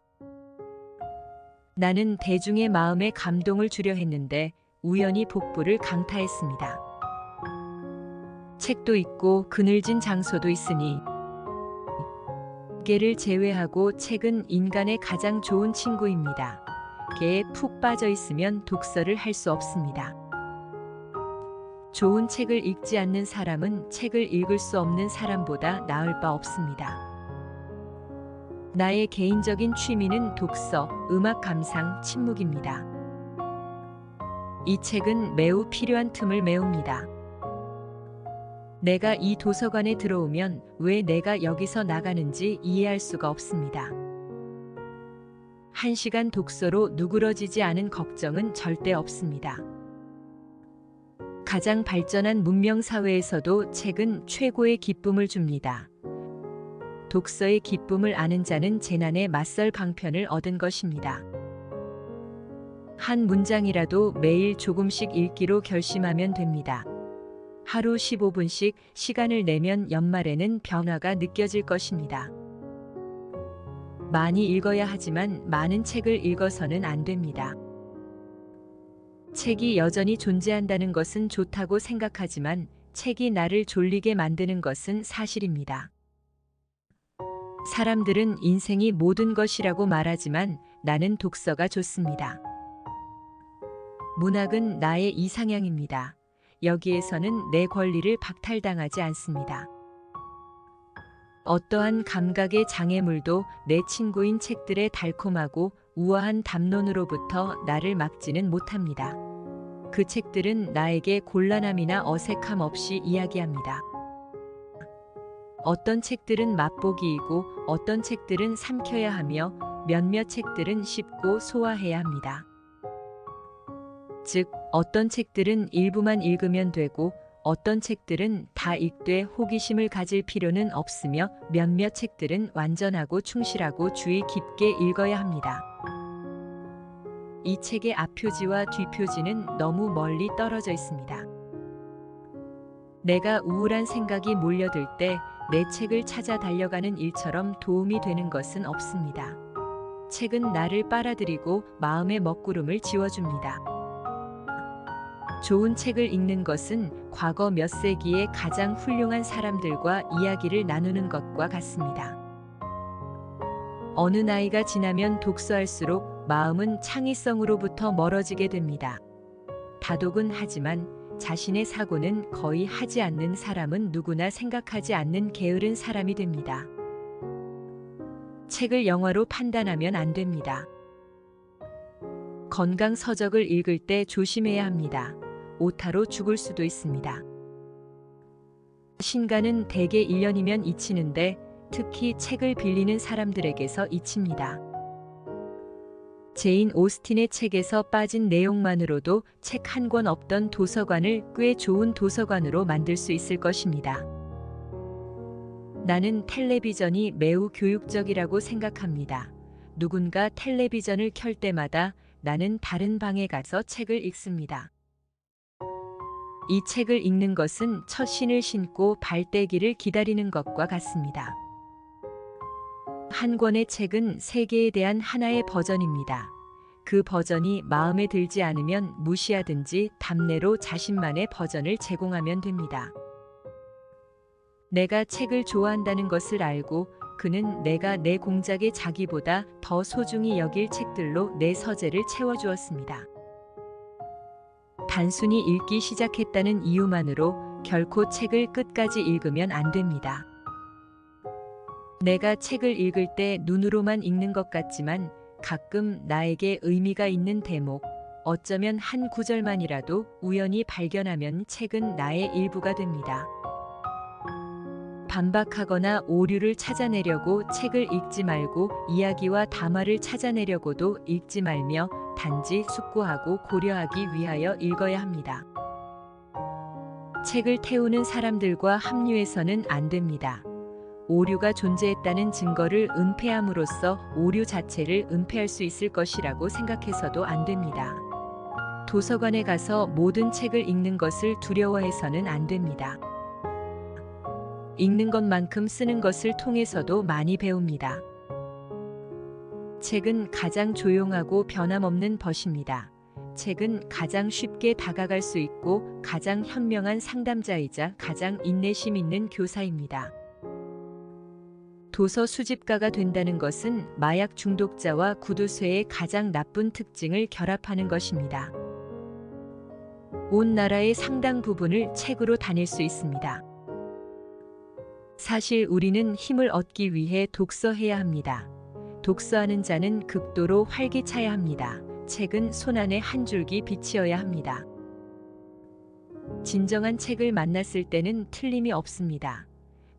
나는 대중의 마음에 감동을 주려 했는데 우연히 복부를 강타했습니다. 책도 있고 그늘진 장소도 있으니 개를 제외하고 책은 인간의 가장 좋은 친구입니다. 개에 푹 빠져 있으면 독서를 할 수 없습니다. 좋은 책을 읽지 않는 사람은 책을 읽을 수 없는 사람보다 나을 바 없습니다. 나의 개인적인 취미는 독서, 음악 감상, 침묵입니다. 이 책은 매우 필요한 틈을 메웁니다. 내가 이 도서관에 들어오면 왜 내가 여기서 나가는지 이해할 수가 없습니다. 1시간 독서로 누그러지지 않은 걱정은 절대 없습니다. 가장 발전한 문명 사회에서도 책은 최고의 기쁨을 줍니다. 독서의 기쁨을 아는 자는 재난에 맞설 방편을 얻은 것입니다. 한 문장이라도 매일 조금씩 읽기로 결심하면 됩니다. 하루 15분씩 시간을 내면 연말에는 변화가 느껴질 것입니다. 많이 읽어야 하지만 많은 책을 읽어서는 안 됩니다. 책이 여전히 존재한다는 것은 좋다고 생각하지만 책이 나를 졸리게 만드는 것은 사실입니다. 사람들은 인생이 모든 것이라고 말하지만 나는 독서가 좋습니다. 문학은 나의 이상향입니다. 여기에서는 내 권리를 박탈당하지 않습니다. 어떠한 감각의 장애물도 내 친구인 책들의 달콤하고 우아한 담론으로부터 나를 막지는 못합니다. 그 책들은 나에게 곤란함이나 어색함 없이 이야기합니다. 어떤 책들은 맛보기이고 어떤 책들은 삼켜야 하며 몇몇 책들은 씹고 소화해야 합니다. 즉, 어떤 책들은 일부만 읽으면 되고 어떤 책들은 다 읽되 호기심을 가질 필요는 없으며 몇몇 책들은 완전하고 충실하고 주의 깊게 읽어야 합니다. 이 책의 앞표지와 뒷표지는 너무 멀리 떨어져 있습니다. 내가 우울한 생각이 몰려들 때 내 책을 찾아 달려가는 일처럼 도움이 되는 것은 없습니다. 책은 나를 빨아들이고 마음의 먹구름을 지워줍니다. 좋은 책을 읽는 것은 과거 몇 세기의 가장 훌륭한 사람들과 이야기를 나누는 것과 같습니다. 어느 나이가 지나면 독서할수록 마음은 창의성으로부터 멀어지게 됩니다. 다독은 하지만 자신의 사고는 거의 하지 않는 사람은 누구나 생각하지 않는 게으른 사람이 됩니다. 책을 영화로 판단하면 안 됩니다. 건강 서적을 읽을 때 조심해야 합니다. 오타로 죽을 수도 있습니다. 신간은 대개 1년이면 잊히는데 특히 책을 빌리는 사람들에게서 잊힙니다. 제인 오스틴의 책에서 빠진 내용만으로도 책 한 권 없던 도서관을 꽤 좋은 도서관으로 만들 수 있을 것입니다. 나는 텔레비전이 매우 교육적이라고 생각합니다. 누군가 텔레비전을 켤 때마다 나는 다른 방에 가서 책을 읽습니다. 이 책을 읽는 것은 첫 신을 신고 발 떼기를 기다리는 것과 같습니다. 한 권의 책은 세계에 대한 하나의 버전입니다. 그 버전이 마음에 들지 않으면 무시하든지 답례로 자신만의 버전을 제공하면 됩니다. 내가 책을 좋아한다는 것을 알고 그는 내가 내 공작에 자기보다 더 소중히 여길 책들로 내 서재를 채워주었습니다. 단순히 읽기 시작했다는 이유만으로 결코 책을 끝까지 읽으면 안 됩니다. 내가 책을 읽을 때 눈으로만 읽는 것 같지만 가끔 나에게 의미가 있는 대목, 어쩌면 한 구절만이라도 우연히 발견하면 책은 나의 일부가 됩니다. 반박하거나 오류를 찾아내려고 책을 읽지 말고 이야기와 담화를 찾아내려고도 읽지 말며 단지 숙고하고 고려하기 위하여 읽어야 합니다. 책을 태우는 사람들과 합류해서는 안 됩니다. 오류가 존재했다는 증거를 은폐함으로써 오류 자체를 은폐할 수 있을 것이라고 생각해서도 안 됩니다. 도서관에 가서 모든 책을 읽는 것을 두려워해서는 안 됩니다. 읽는 것만큼 쓰는 것을 통해서도 많이 배웁니다. 책은 가장 조용하고 변함없는 벗입니다. 책은 가장 쉽게 다가갈 수 있고 가장 현명한 상담자이자 가장 인내심 있는 교사입니다. 도서 수집가가 된다는 것은 마약 중독자와 구두쇠의 가장 나쁜 특징을 결합하는 것입니다. 온 나라의 상당 부분을 책으로 다닐 수 있습니다. 사실 우리는 힘을 얻기 위해 독서해야 합니다. 독서하는 자는 극도로 활기차야 합니다. 책은 손안에 한 줄기 빛이어야 합니다. 진정한 책을 만났을 때는 틀림이 없습니다.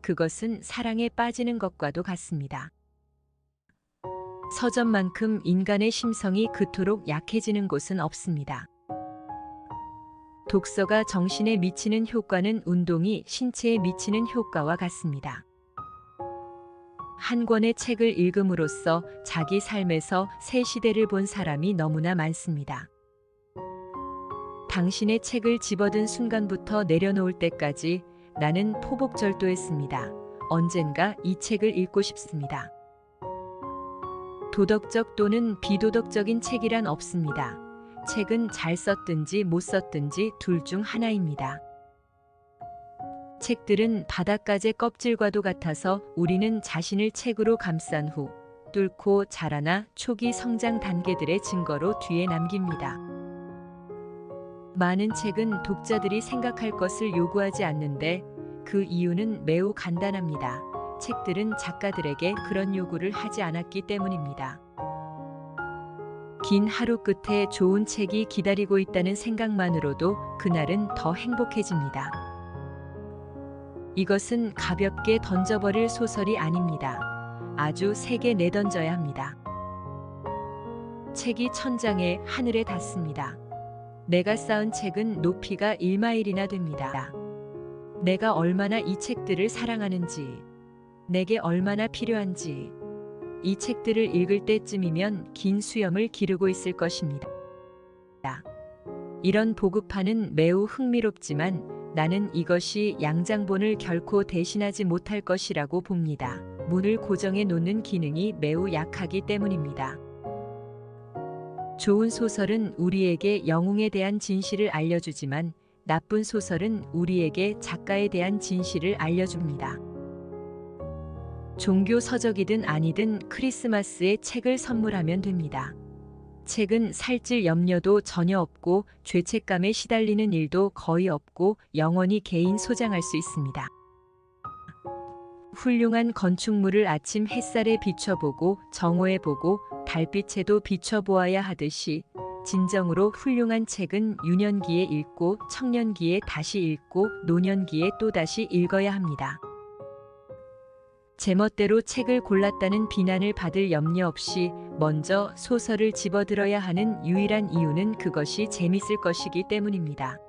그것은 사랑에 빠지는 것과도 같습니다. 서점만큼 인간의 심성이 그토록 약해지는 곳은 없습니다. 독서가 정신에 미치는 효과는 운동이 신체에 미치는 효과와 같습니다. 한 권의 책을 읽음으로써 자기 삶에서 새 시대를 본 사람이 너무나 많습니다. 당신의 책을 집어든 순간부터 내려놓을 때까지 나는 포복절도했습니다. 언젠가 이 책을 읽고 싶습니다. 도덕적 또는 비도덕적인 책이란 없습니다. 책은 잘 썼든지 못 썼든지 둘 중 하나입니다. 책들은 바닷가재 껍질과도 같아서 우리는 자신을 책으로 감싼 후 뚫고 자라나 초기 성장 단계들의 증거로 뒤에 남깁니다. 많은 책은 독자들이 생각할 것을 요구하지 않는데 그 이유는 매우 간단합니다. 책들은 작가들에게 그런 요구를 하지 않았기 때문입니다. 긴 하루 끝에 좋은 책이 기다리고 있다는 생각만으로도 그날은 더 행복해집니다. 이것은 가볍게 던져버릴 소설이 아닙니다. 아주 세게 내던져야 합니다. 책이 천장에 하늘에 닿습니다. 내가 쌓은 책은 높이가 1마일이나 됩니다. 내가 얼마나 이 책들을 사랑하는지, 내게 얼마나 필요한지, 이 책들을 읽을 때쯤이면 긴 수염을 기르고 있을 것입니다. 이런 보급판은 매우 흥미롭지만 나는 이것이 양장본을 결코 대신하지 못할 것이라고 봅니다. 문을 고정해 놓는 기능이 매우 약하기 때문입니다. 좋은 소설은 우리에게 영웅에 대한 진실을 알려주지만 나쁜 소설은 우리에게 작가에 대한 진실을 알려줍니다. 종교 서적이든 아니든 크리스마스에 책을 선물하면 됩니다. 책은 살찔 염려도 전혀 없고 죄책감에 시달리는 일도 거의 없고 영원히 개인 소장할 수 있습니다. 훌륭한 건축물을 아침 햇살에 비춰보고 정오해보고 달빛에도 비춰보아야 하듯이 진정으로 훌륭한 책은 유년기에 읽고 청년기에 다시 읽고 노년기에 또다시 읽어야 합니다. 제멋대로 책을 골랐다는 비난을 받을 염려 없이 먼저 소설을 집어들어야 하는 유일한 이유는 그것이 재밌을 것이기 때문입니다.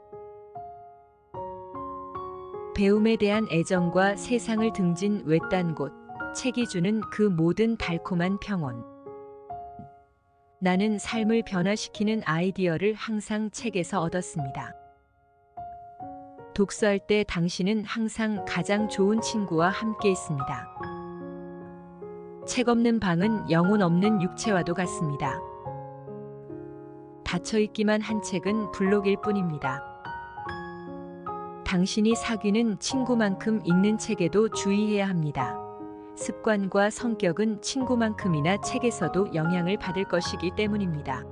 배움에 대한 애정과 세상을 등진 외딴 곳, 책이 주는 그 모든 달콤한 평온. 나는 삶을 변화시키는 아이디어를 항상 책에서 얻었습니다. 독서할 때 당신은 항상 가장 좋은 친구와 함께 있습니다. 책 없는 방은 영혼 없는 육체와도 같습니다. 닫혀있기만 한 책은 블록일 뿐입니다. 당신이 사귀는 친구만큼 읽는 책에도 주의해야 합니다. 습관과 성격은 친구만큼이나 책에서도 영향을 받을 것이기 때문입니다.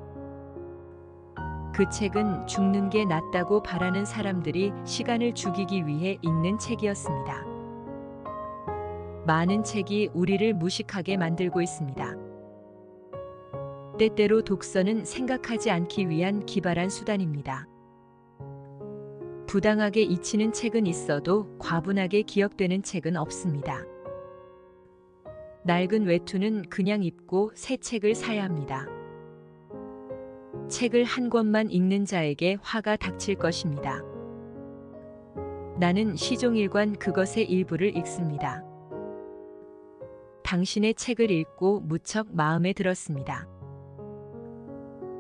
그 책은 죽는 게 낫다고 바라는 사람들이 시간을 죽이기 위해 읽는 책이었습니다. 많은 책이 우리를 무식하게 만들고 있습니다. 때때로 독서는 생각하지 않기 위한 기발한 수단입니다. 부당하게 잊히는 책은 있어도 과분하게 기억되는 책은 없습니다. 낡은 외투는 그냥 입고 새 책을 사야 합니다. 책을 한 권만 읽는 자에게 화가 닥칠 것입니다. 나는 시종일관 그것의 일부를 읽습니다. 당신의 책을 읽고 무척 마음에 들었습니다.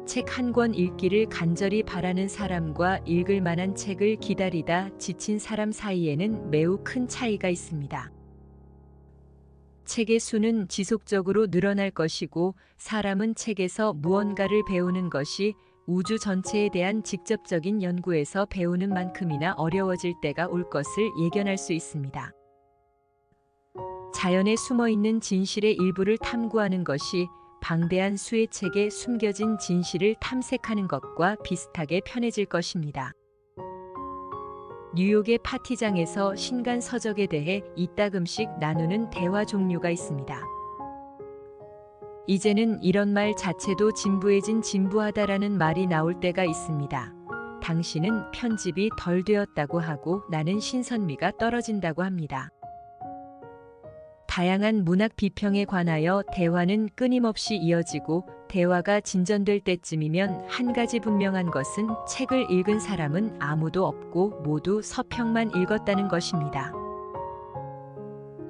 책 한 권 읽기를 간절히 바라는 사람과 읽을 만한 책을 기다리다 지친 사람 사이에는 매우 큰 차이가 있습니다. 책의 수는 지속적으로 늘어날 것이고 사람은 책에서 무언가를 배우는 것이 우주 전체에 대한 직접적인 연구에서 배우는 만큼이나 어려워질 때가 올 것을 예견할 수 있습니다. 자연에 숨어있는 진실의 일부를 탐구하는 것이 방대한 수의 책에 숨겨진 진실을 탐색하는 것과 비슷하게 편해질 것입니다. 뉴욕의 파티장에서 신간 서적에 대해 이따금씩 나누는 대화 종류가 있습니다. 이제는 이런 말 자체도 진부해진 진부하다라는 말이 나올 때가 있습니다. 당신은 편집이 덜 되었다고 하고 나는 신선미가 떨어진다고 합니다. 다양한 문학 비평에 관하여 대화는 끊임없이 이어지고 대화가 진전될 때쯤이면 한 가지 분명한 것은 책을 읽은 사람은 아무도 없고 모두 서평만 읽었다는 것입니다.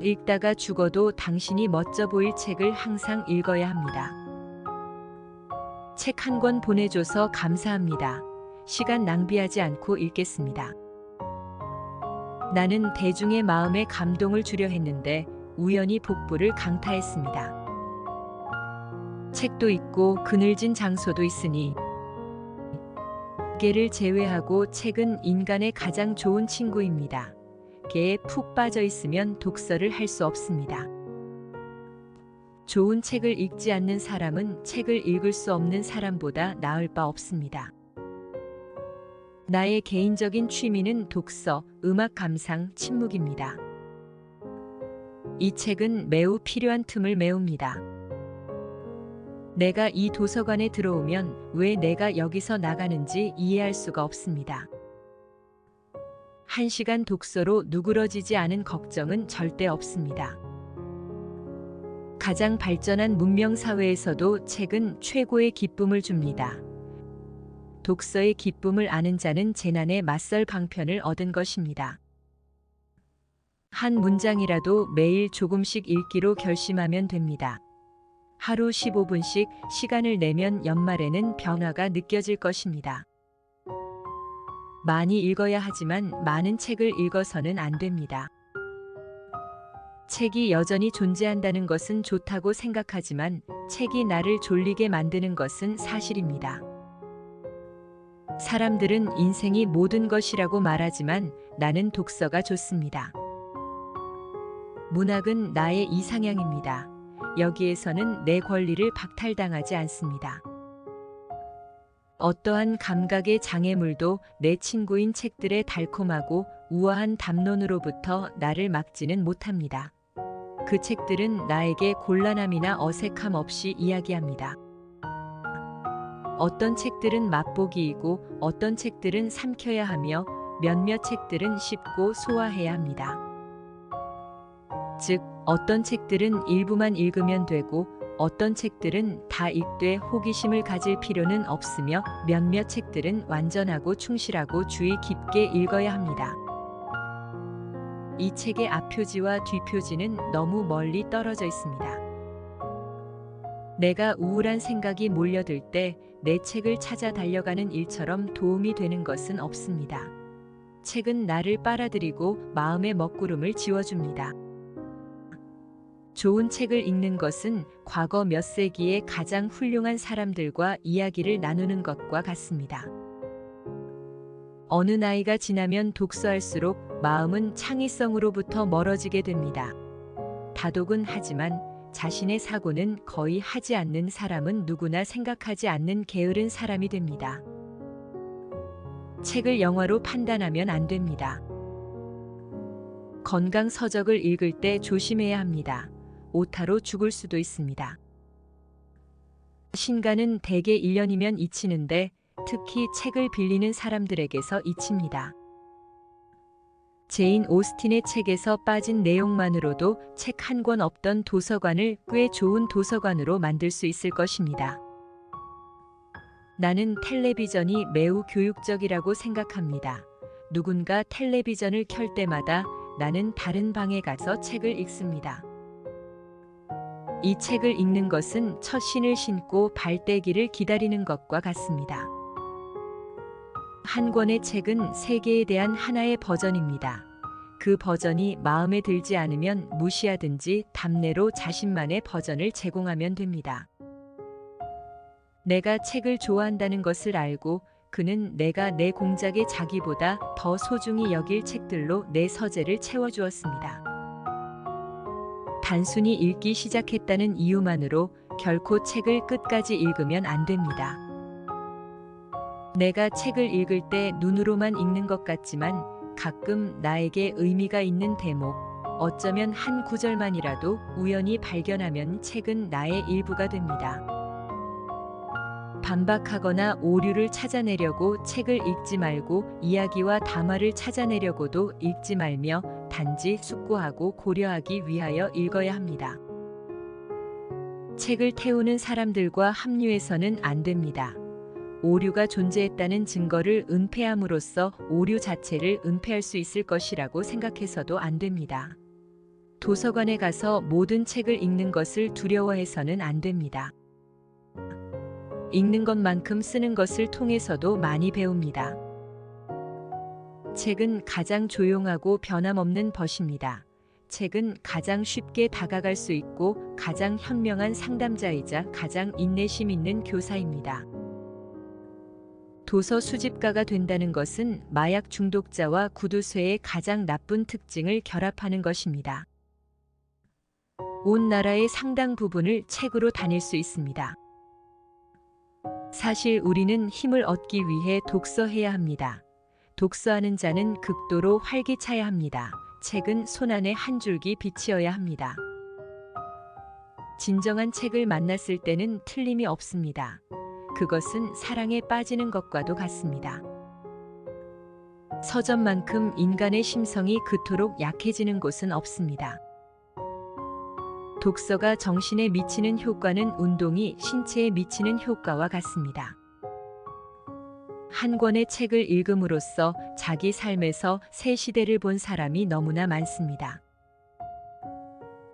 읽다가 죽어도 당신이 멋져 보일 책을 항상 읽어야 합니다. 책 한 권 보내줘서 감사합니다. 시간 낭비하지 않고 읽겠습니다. 나는 대중의 마음에 감동을 주려 했는데 우연히 복부를 강타했습니다. 책도 있고 그늘진 장소도 있으니 개를 제외하고 책은 인간의 가장 좋은 친구입니다. 개에 푹 빠져 있으면 독서를 할 수 없습니다. 좋은 책을 읽지 않는 사람은 책을 읽을 수 없는 사람보다 나을 바 없습니다. 나의 개인적인 취미는 독서, 음악 감상, 침묵입니다. 이 책은 매우 필요한 틈을 메웁니다. 내가 이 도서관에 들어오면 왜 내가 여기서 나가는지 이해할 수가 없습니다. 1시간 독서로 누그러지지 않은 걱정은 절대 없습니다. 가장 발전한 문명 사회에서도 책은 최고의 기쁨을 줍니다. 독서의 기쁨을 아는 자는 재난에 맞설 방편을 얻은 것입니다. 한 문장이라도 매일 조금씩 읽기로 결심하면 됩니다. 하루 15분씩 시간을 내면 연말에는 변화가 느껴질 것입니다. 많이 읽어야 하지만 많은 책을 읽어서는 안 됩니다. 책이 여전히 존재한다는 것은 좋다고 생각하지만 책이 나를 졸리게 만드는 것은 사실입니다. 사람들은 인생이 모든 것이라고 말하지만 나는 독서가 좋습니다. 문학은 나의 이상향입니다. 여기에서는 내 권리를 박탈당하지 않습니다. 어떠한 감각의 장애물도 내 친구인 책들의 달콤하고 우아한 담론으로부터 나를 막지는 못합니다. 그 책들은 나에게 곤란함이나 어색함 없이 이야기합니다. 어떤 책들은 맛보기이고 어떤 책들은 삼켜야 하며 몇몇 책들은 씹고 소화해야 합니다. 즉, 어떤 책들은 일부만 읽으면 되고 어떤 책들은 다 읽되 호기심을 가질 필요는 없으며 몇몇 책들은 완전하고 충실하고 주의 깊게 읽어야 합니다. 이 책의 앞표지와 뒷표지는 너무 멀리 떨어져 있습니다. 내가 우울한 생각이 몰려들 때 내 책을 찾아 달려가는 일처럼 도움이 되는 것은 없습니다. 책은 나를 빨아들이고 마음의 먹구름을 지워줍니다. 좋은 책을 읽는 것은 과거 몇 세기의 가장 훌륭한 사람들과 이야기를 나누는 것과 같습니다. 어느 나이가 지나면 독서할수록 마음은 창의성으로부터 멀어지게 됩니다. 다독은 하지만 자신의 사고는 거의 하지 않는 사람은 누구나 생각하지 않는 게으른 사람이 됩니다. 책을 영화로 판단하면 안 됩니다. 건강 서적을 읽을 때 조심해야 합니다. 오타로 죽을 수도 있습니다. 신간은 대개 1년이면 잊히는데 특히 책을 빌리는 사람들에게서 잊힙니다. 제인 오스틴의 책에서 빠진 내용만으로도 책 한 권 없던 도서관을 꽤 좋은 도서관으로 만들 수 있을 것입니다. 나는 텔레비전이 매우 교육적이라고 생각합니다. 누군가 텔레비전을 켤 때마다 나는 다른 방에 가서 책을 읽습니다. 이 책을 읽는 것은 첫 신을 신고 발대기를 기다리는 것과 같습니다. 한 권의 책은 세계에 대한 하나의 버전입니다. 그 버전이 마음에 들지 않으면 무시하든지 답례로 자신만의 버전을 제공하면 됩니다. 내가 책을 좋아한다는 것을 알고 그는 내가 내 공작의 자기보다 더 소중히 여길 책들로 내 서재를 채워주었습니다. 단순히 읽기 시작했다는 이유만으로 결코 책을 끝까지 읽으면 안 됩니다. 내가 책을 읽을 때 눈으로만 읽는 것 같지만 가끔 나에게 의미가 있는 대목, 어쩌면 한 구절만이라도 우연히 발견하면 책은 나의 일부가 됩니다. 반박하거나 오류를 찾아내려고 책을 읽지 말고 이야기와 담화를 찾아내려고도 읽지 말며 단지 숙고하고 고려하기 위하여 읽어야 합니다. 책을 태우는 사람들과 합류해서는 안 됩니다. 오류가 존재했다는 증거를 은폐함으로써 오류 자체를 은폐할 수 있을 것이라고 생각해서도 안 됩니다. 도서관에 가서 모든 책을 읽는 것을 두려워해서는 안 됩니다. 읽는 것만큼 쓰는 것을 통해서도 많이 배웁니다. 책은 가장 조용하고 변함없는 벗입니다. 책은 가장 쉽게 다가갈 수 있고 가장 현명한 상담자이자 가장 인내심 있는 교사입니다. 도서 수집가가 된다는 것은 마약 중독자와 구두쇠의 가장 나쁜 특징을 결합하는 것입니다. 온 나라의 상당 부분을 책으로 다닐 수 있습니다. 사실 우리는 힘을 얻기 위해 독서해야 합니다. 독서하는 자는 극도로 활기차야 합니다. 책은 손안의 한 줄기 빛이어야 합니다. 진정한 책을 만났을 때는 틀림이 없습니다. 그것은 사랑에 빠지는 것과도 같습니다. 서점만큼 인간의 심성이 그토록 약해지는 곳은 없습니다. 독서가 정신에 미치는 효과는 운동이 신체에 미치는 효과와 같습니다. 한 권의 책을 읽음으로써 자기 삶에서 새 시대를 본 사람이 너무나 많습니다.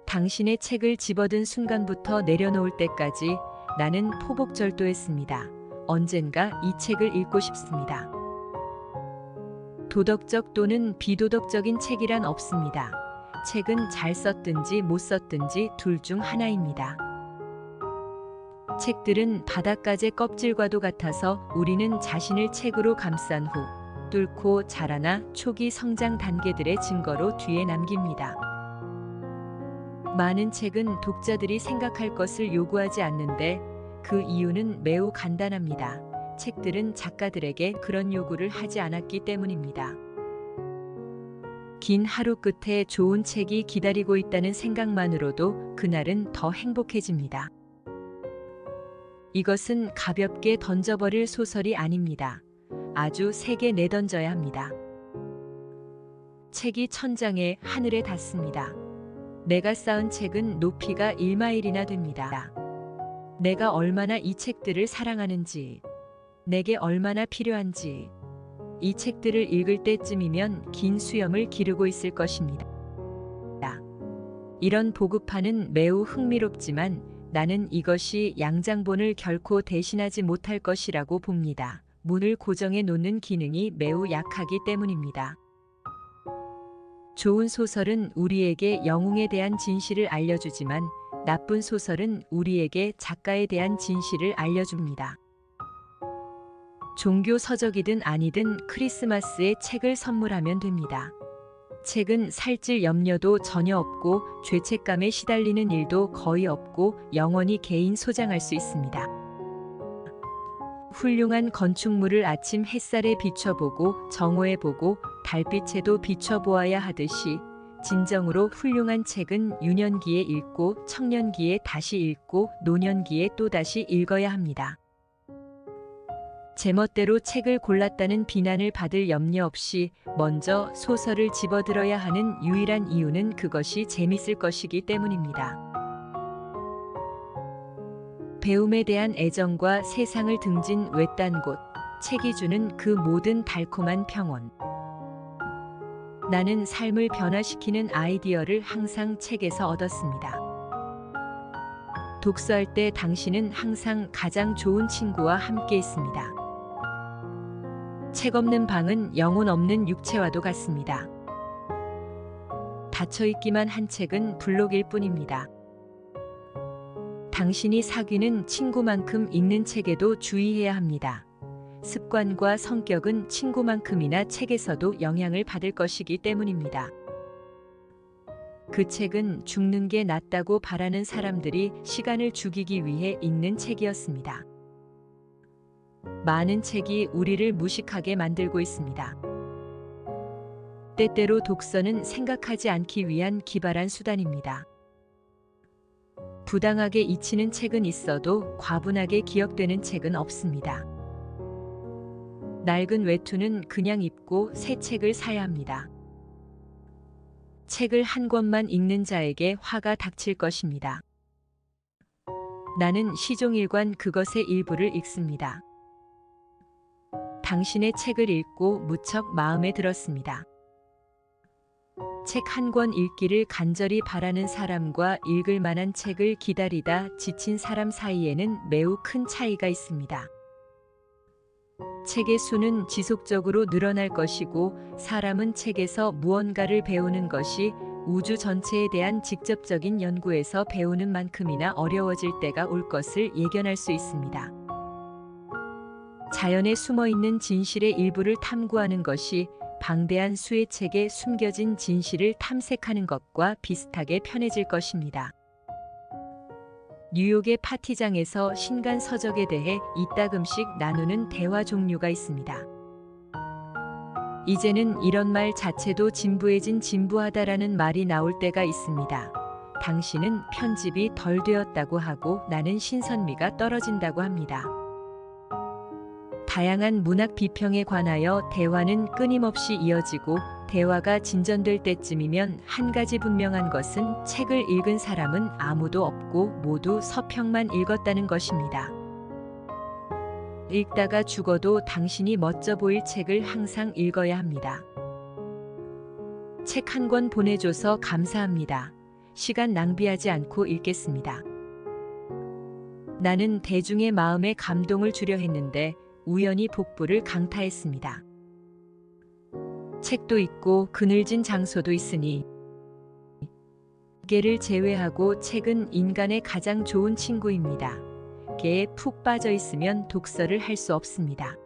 당신의 책을 집어든 순간부터 내려놓을 때까지 나는 포복절도했습니다. 언젠가 이 책을 읽고 싶습니다. 도덕적 또는 비도덕적인 책이란 없습니다. 책은 잘 썼든지 못 썼든지 둘 중 하나입니다. 책들은 바닷가재 껍질과도 같아서 우리는 자신을 책으로 감싼 후 뚫고 자라나 초기 성장 단계들의 증거로 뒤에 남깁니다. 많은 책은 독자들이 생각할 것을 요구하지 않는데 그 이유는 매우 간단합니다. 책들은 작가들에게 그런 요구를 하지 않았기 때문입니다. 긴 하루 끝에 좋은 책이 기다리고 있다는 생각만으로도 그날은 더 행복해집니다. 이것은 가볍게 던져버릴 소설이 아닙니다. 아주 세게 내던져야 합니다. 책이 천장에 하늘에 닿습니다. 내가 쌓은 책은 높이가 1마일이나 됩니다. 내가 얼마나 이 책들을 사랑하는지, 내게 얼마나 필요한지, 이 책들을 읽을 때쯤이면 긴 수염을 기르고 있을 것입니다. 이런 보급판은 매우 흥미롭지만 나는 이것이 양장본을 결코 대신하지 못할 것이라고 봅니다. 문을 고정해 놓는 기능이 매우 약하기 때문입니다. 좋은 소설은 우리에게 영웅에 대한 진실을 알려주지만 나쁜 소설은 우리에게 작가에 대한 진실을 알려줍니다. 종교 서적이든 아니든 크리스마스에 책을 선물하면 됩니다. 책은 살찔 염려도 전혀 없고 죄책감에 시달리는 일도 거의 없고 영원히 개인 소장할 수 있습니다. 훌륭한 건축물을 아침 햇살에 비춰보고 정오해보고 달빛에도 비춰보아야 하듯이 진정으로 훌륭한 책은 유년기에 읽고 청년기에 다시 읽고 노년기에 또다시 읽어야 합니다. 제멋대로 책을 골랐다는 비난을 받을 염려 없이 먼저 소설을 집어들어야 하는 유일한 이유는 그것이 재밌을 것이기 때문입니다. 배움에 대한 애정과 세상을 등진 외딴 곳, 책이 주는 그 모든 달콤한 평온. 나는 삶을 변화시키는 아이디어를 항상 책에서 얻었습니다. 독서할 때 당신은 항상 가장 좋은 친구와 함께 있습니다. 책 없는 방은 영혼 없는 육체와도 같습니다. 닫혀있기만 한 책은 블록일 뿐입니다. 당신이 사귀는 친구만큼 읽는 책에도 주의해야 합니다. 습관과 성격은 친구만큼이나 책에서도 영향을 받을 것이기 때문입니다. 그 책은 죽는 게 낫다고 바라는 사람들이 시간을 죽이기 위해 읽는 책이었습니다. 많은 책이 우리를 무식하게 만들고 있습니다. 때때로 독서는 생각하지 않기 위한 기발한 수단입니다. 부당하게 잊히는 책은 있어도 과분하게 기억되는 책은 없습니다. 낡은 외투는 그냥 입고 새 책을 사야 합니다. 책을 한 권만 읽는 자에게 화가 닥칠 것입니다. 나는 시종일관 그것의 일부를 읽습니다. 당신의 책을 읽고 무척 마음에 들었습니다. 책 한 권 읽기를 간절히 바라는 사람과 읽을 만한 책을 기다리다 지친 사람 사이에는 매우 큰 차이가 있습니다. 책의 수는 지속적으로 늘어날 것이고 사람은 책에서 무언가를 배우는 것이 우주 전체에 대한 직접적인 연구에서 배우는 만큼이나 어려워질 때가 올 것을 예견할 수 있습니다. 자연에 숨어있는 진실의 일부를 탐구하는 것이 방대한 수의 책에 숨겨진 진실을 탐색하는 것과 비슷하게 편해질 것입니다. 뉴욕의 파티장에서 신간 서적에 대해 이따금씩 나누는 대화 종류가 있습니다. 이제는 이런 말 자체도 진부해진 진부하다라는 말이 나올 때가 있습니다. 당신은 편집이 덜 되었다고 하고 나는 신선미가 떨어진다고 합니다. 다양한 문학 비평에 관하여 대화는 끊임없이 이어지고 대화가 진전될 때쯤이면 한 가지 분명한 것은 책을 읽은 사람은 아무도 없고 모두 서평만 읽었다는 것입니다. 읽다가 죽어도 당신이 멋져 보일 책을 항상 읽어야 합니다. 책 한 권 보내줘서 감사합니다. 시간 낭비하지 않고 읽겠습니다. 나는 대중의 마음에 감동을 주려 했는데 우연히 복부를 강타했습니다. 책도 있고 그늘진 장소도 있으니 개를 제외하고 책은 인간의 가장 좋은 친구입니다. 개에 푹 빠져 있으면 독서를 할 수 없습니다.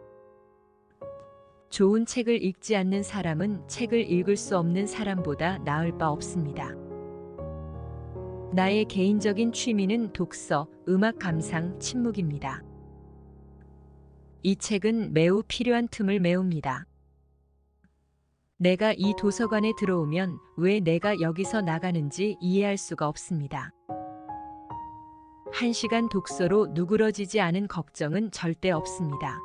좋은 책을 읽지 않는 사람은 책을 읽을 수 없는 사람보다 나을 바 없습니다. 나의 개인적인 취미는 독서, 음악 감상, 침묵입니다. 이 책은 매우 필요한 틈을 메웁니다. 내가 이 도서관에 들어오면 왜 내가 여기서 나가는지 이해할 수가 없습니다. 1시간 독서로 누그러지지 않은 걱정은 절대 없습니다.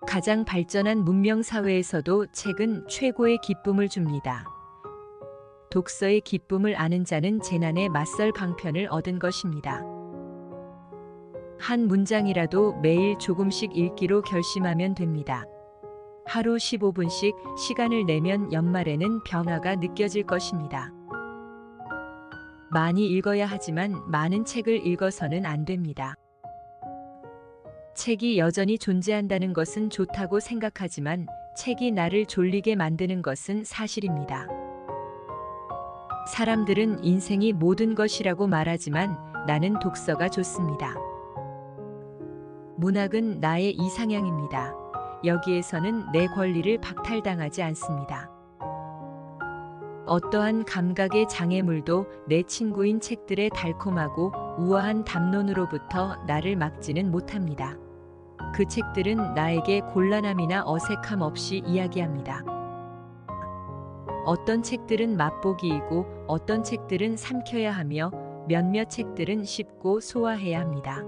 가장 발전한 문명 사회에서도 책은 최고의 기쁨을 줍니다. 독서의 기쁨을 아는 자는 재난에 맞설 방편을 얻은 것입니다. 한 문장이라도 매일 조금씩 읽기로 결심하면 됩니다. 하루 15분씩 시간을 내면 연말에는 변화가 느껴질 것입니다. 많이 읽어야 하지만 많은 책을 읽어서는 안 됩니다. 책이 여전히 존재한다는 것은 좋다고 생각하지만 책이 나를 졸리게 만드는 것은 사실입니다. 사람들은 인생이 모든 것이라고 말하지만 나는 독서가 좋습니다. 문학은 나의 이상향입니다. 여기에서는 내 권리를 박탈당하지 않습니다. 어떠한 감각의 장애물도 내 친구인 책들의 달콤하고 우아한 담론으로부터 나를 막지는 못합니다. 그 책들은 나에게 곤란함이나 어색함 없이 이야기합니다. 어떤 책들은 맛보기이고 어떤 책들은 삼켜야 하며 몇몇 책들은 씹고 소화해야 합니다.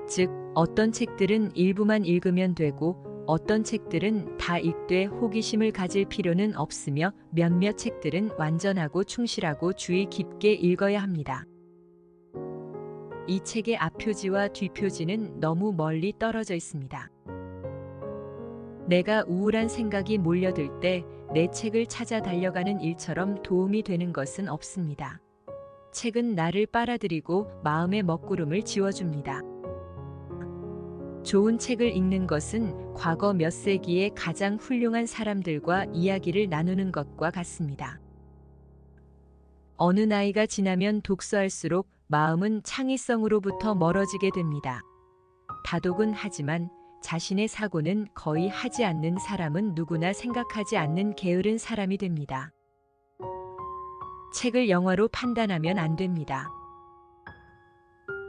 즉, 어떤 책들은 일부만 읽으면 되고 어떤 책들은 다 읽되 호기심을 가질 필요는 없으며 몇몇 책들은 완전하고 충실하고 주의 깊게 읽어야 합니다. 이 책의 앞표지와 뒷표지는 너무 멀리 떨어져 있습니다. 내가 우울한 생각이 몰려들 때 내 책을 찾아 달려가는 일처럼 도움이 되는 것은 없습니다. 책은 나를 빨아들이고 마음의 먹구름을 지워줍니다. 좋은 책을 읽는 것은 과거 몇 세기의 가장 훌륭한 사람들과 이야기를 나누는 것과 같습니다. 어느 나이가 지나면 독서할수록 마음은 창의성으로부터 멀어지게 됩니다. 다독은 하지만 자신의 사고는 거의 하지 않는 사람은 누구나 생각하지 않는 게으른 사람이 됩니다. 책을 영화로 판단하면 안 됩니다.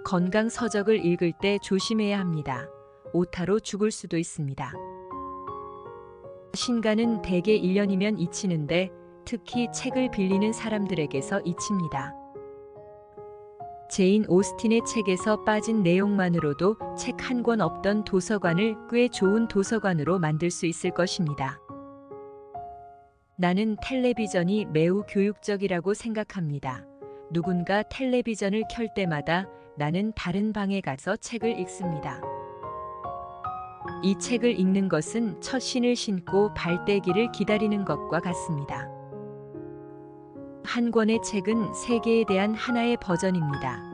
건강 서적을 읽을 때 조심해야 합니다. 오타로 죽을 수도 있습니다. 신간은 대개 1년이면 잊히는데 특히 책을 빌리는 사람들에게서 잊힙니다. 제인 오스틴의 책에서 빠진 내용만으로도 책 한 권 없던 도서관을 꽤 좋은 도서관으로 만들 수 있을 것입니다. 나는 텔레비전이 매우 교육적이라고 생각합니다. 누군가 텔레비전을 켤 때마다 나는 다른 방에 가서 책을 읽습니다. 이 책을 읽는 것은 첫 신을 신고 발 떼기를 기다리는 것과 같습니다. 한 권의 책은 세계에 대한 하나의 버전입니다.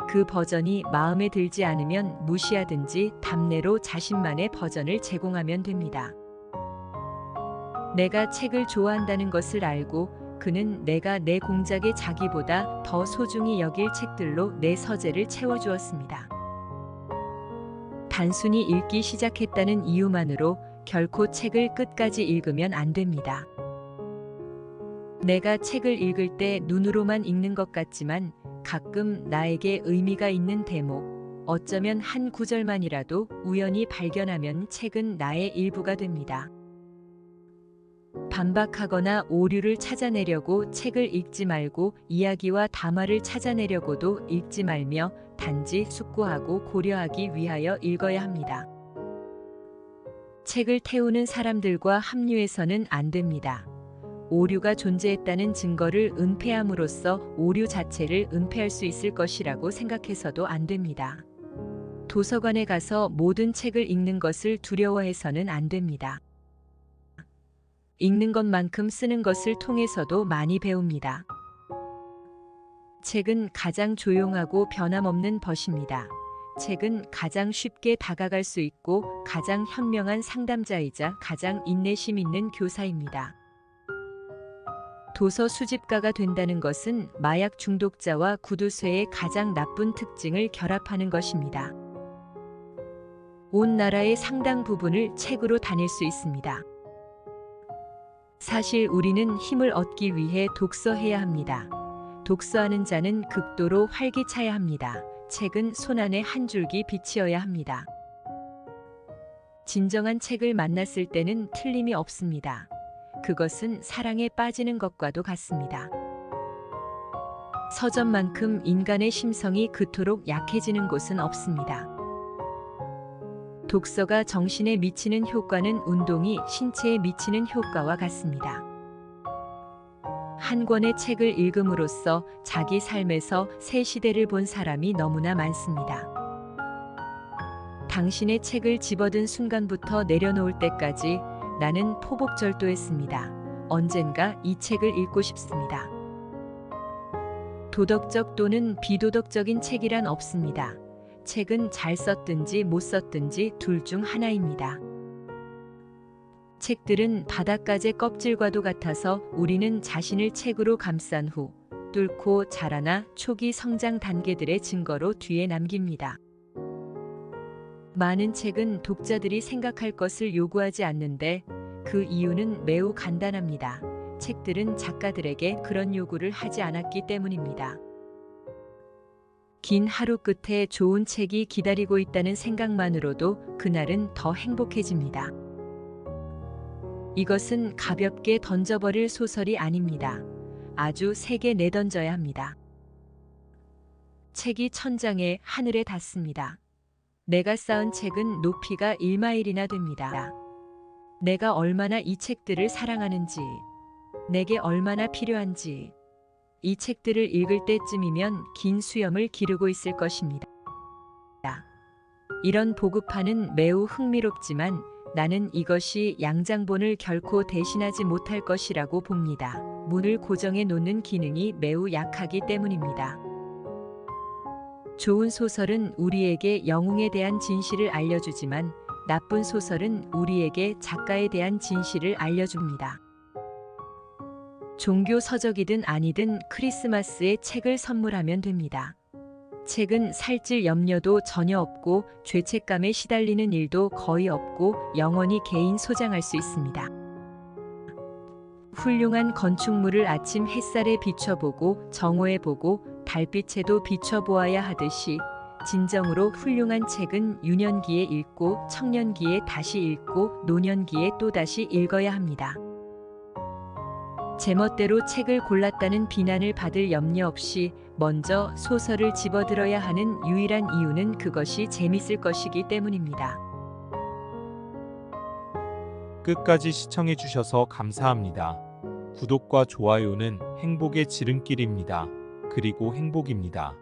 그 버전이 마음에 들지 않으면 무시하든지 답례로 자신만의 버전을 제공하면 됩니다. 내가 책을 좋아한다는 것을 알고 그는 내가 내 공작의 자기보다 더 소중히 여길 책들로 내 서재를 채워주었습니다. 단순히 읽기 시작했다는 이유만으로 결코 책을 끝까지 읽으면 안 됩니다. 내가 책을 읽을 때 눈으로만 읽는 것 같지만 가끔 나에게 의미가 있는 대목, 어쩌면 한 구절만이라도 우연히 발견하면 책은 나의 일부가 됩니다. 반박하거나 오류를 찾아내려고 책을 읽지 말고 이야기와 담화를 찾아내려고도 읽지 말며 단지 숙고하고 고려하기 위하여 읽어야 합니다. 책을 태우는 사람들과 합류해서는 안 됩니다. 오류가 존재했다는 증거를 은폐함으로써 오류 자체를 은폐할 수 있을 것이라고 생각해서도 안 됩니다. 도서관에 가서 모든 책을 읽는 것을 두려워해서는 안 됩니다. 읽는 것만큼 쓰는 것을 통해서도 많이 배웁니다. 책은 가장 조용하고 변함없는 벗입니다. 책은 가장 쉽게 다가갈 수 있고 가장 현명한 상담자이자 가장 인내심 있는 교사입니다. 도서 수집가가 된다는 것은 마약 중독자와 구두쇠의 가장 나쁜 특징을 결합하는 것입니다. 온 나라의 상당 부분을 책으로 다닐 수 있습니다. 사실 우리는 힘을 얻기 위해 독서해야 합니다. 독서하는 자는 극도로 활기차야 합니다. 책은 손안의 한 줄기 빛이어야 합니다. 진정한 책을 만났을 때는 틀림이 없습니다. 그것은 사랑에 빠지는 것과도 같습니다. 서점만큼 인간의 심성이 그토록 약해지는 곳은 없습니다. 독서가 정신에 미치는 효과는 운동이 신체에 미치는 효과와 같습니다. 한 권의 책을 읽음으로써 자기 삶에서 새 시대를 본 사람이 너무나 많습니다. 당신의 책을 집어든 순간부터 내려놓을 때까지 나는 포복절도했습니다. 언젠가 이 책을 읽고 싶습니다. 도덕적 또는 비도덕적인 책이란 없습니다. 책은 잘 썼든지 못 썼든지 둘 중 하나입니다. 책들은 바닷가재 껍질과도 같아서 우리는 자신을 책으로 감싼 후 뚫고 자라나 초기 성장 단계들의 증거로 뒤에 남깁니다. 많은 책은 독자들이 생각할 것을 요구하지 않는데 그 이유는 매우 간단합니다. 책들은 작가들에게 그런 요구를 하지 않았기 때문입니다. 긴 하루 끝에 좋은 책이 기다리고 있다는 생각만으로도 그날은 더 행복해집니다. 이것은 가볍게 던져버릴 소설이 아닙니다. 아주 세게 내던져야 합니다. 책이 천장에 하늘에 닿습니다. 내가 쌓은 책은 높이가 1마일이나 됩니다. 내가 얼마나 이 책들을 사랑하는지, 내게 얼마나 필요한지, 이 책들을 읽을 때쯤이면 긴 수염을 기르고 있을 것입니다. 이런 보급판은 매우 흥미롭지만 나는 이것이 양장본을 결코 대신하지 못할 것이라고 봅니다. 문을 고정해 놓는 기능이 매우 약하기 때문입니다. 좋은 소설은 우리에게 영웅에 대한 진실을 알려주지만 나쁜 소설은 우리에게 작가에 대한 진실을 알려줍니다. 종교 서적이든 아니든 크리스마스에 책을 선물하면 됩니다. 책은 살찔 염려도 전혀 없고 죄책감에 시달리는 일도 거의 없고 영원히 개인 소장할 수 있습니다. 훌륭한 건축물을 아침 햇살에 비춰보고 정오해보고 달빛에도 비춰보아야 하듯이 진정으로 훌륭한 책은 유년기에 읽고 청년기에 다시 읽고 노년기에 또다시 읽어야 합니다. 제멋대로 책을 골랐다는 비난을 받을 염려 없이 먼저 소설을 집어들어야 하는 유일한 이유는 그것이 재밌을 것이기 때문입니다. 끝까지 시청해 주셔서 감사합니다. 구독과 좋아요는 행복의 지름길입니다. 그리고 행복입니다.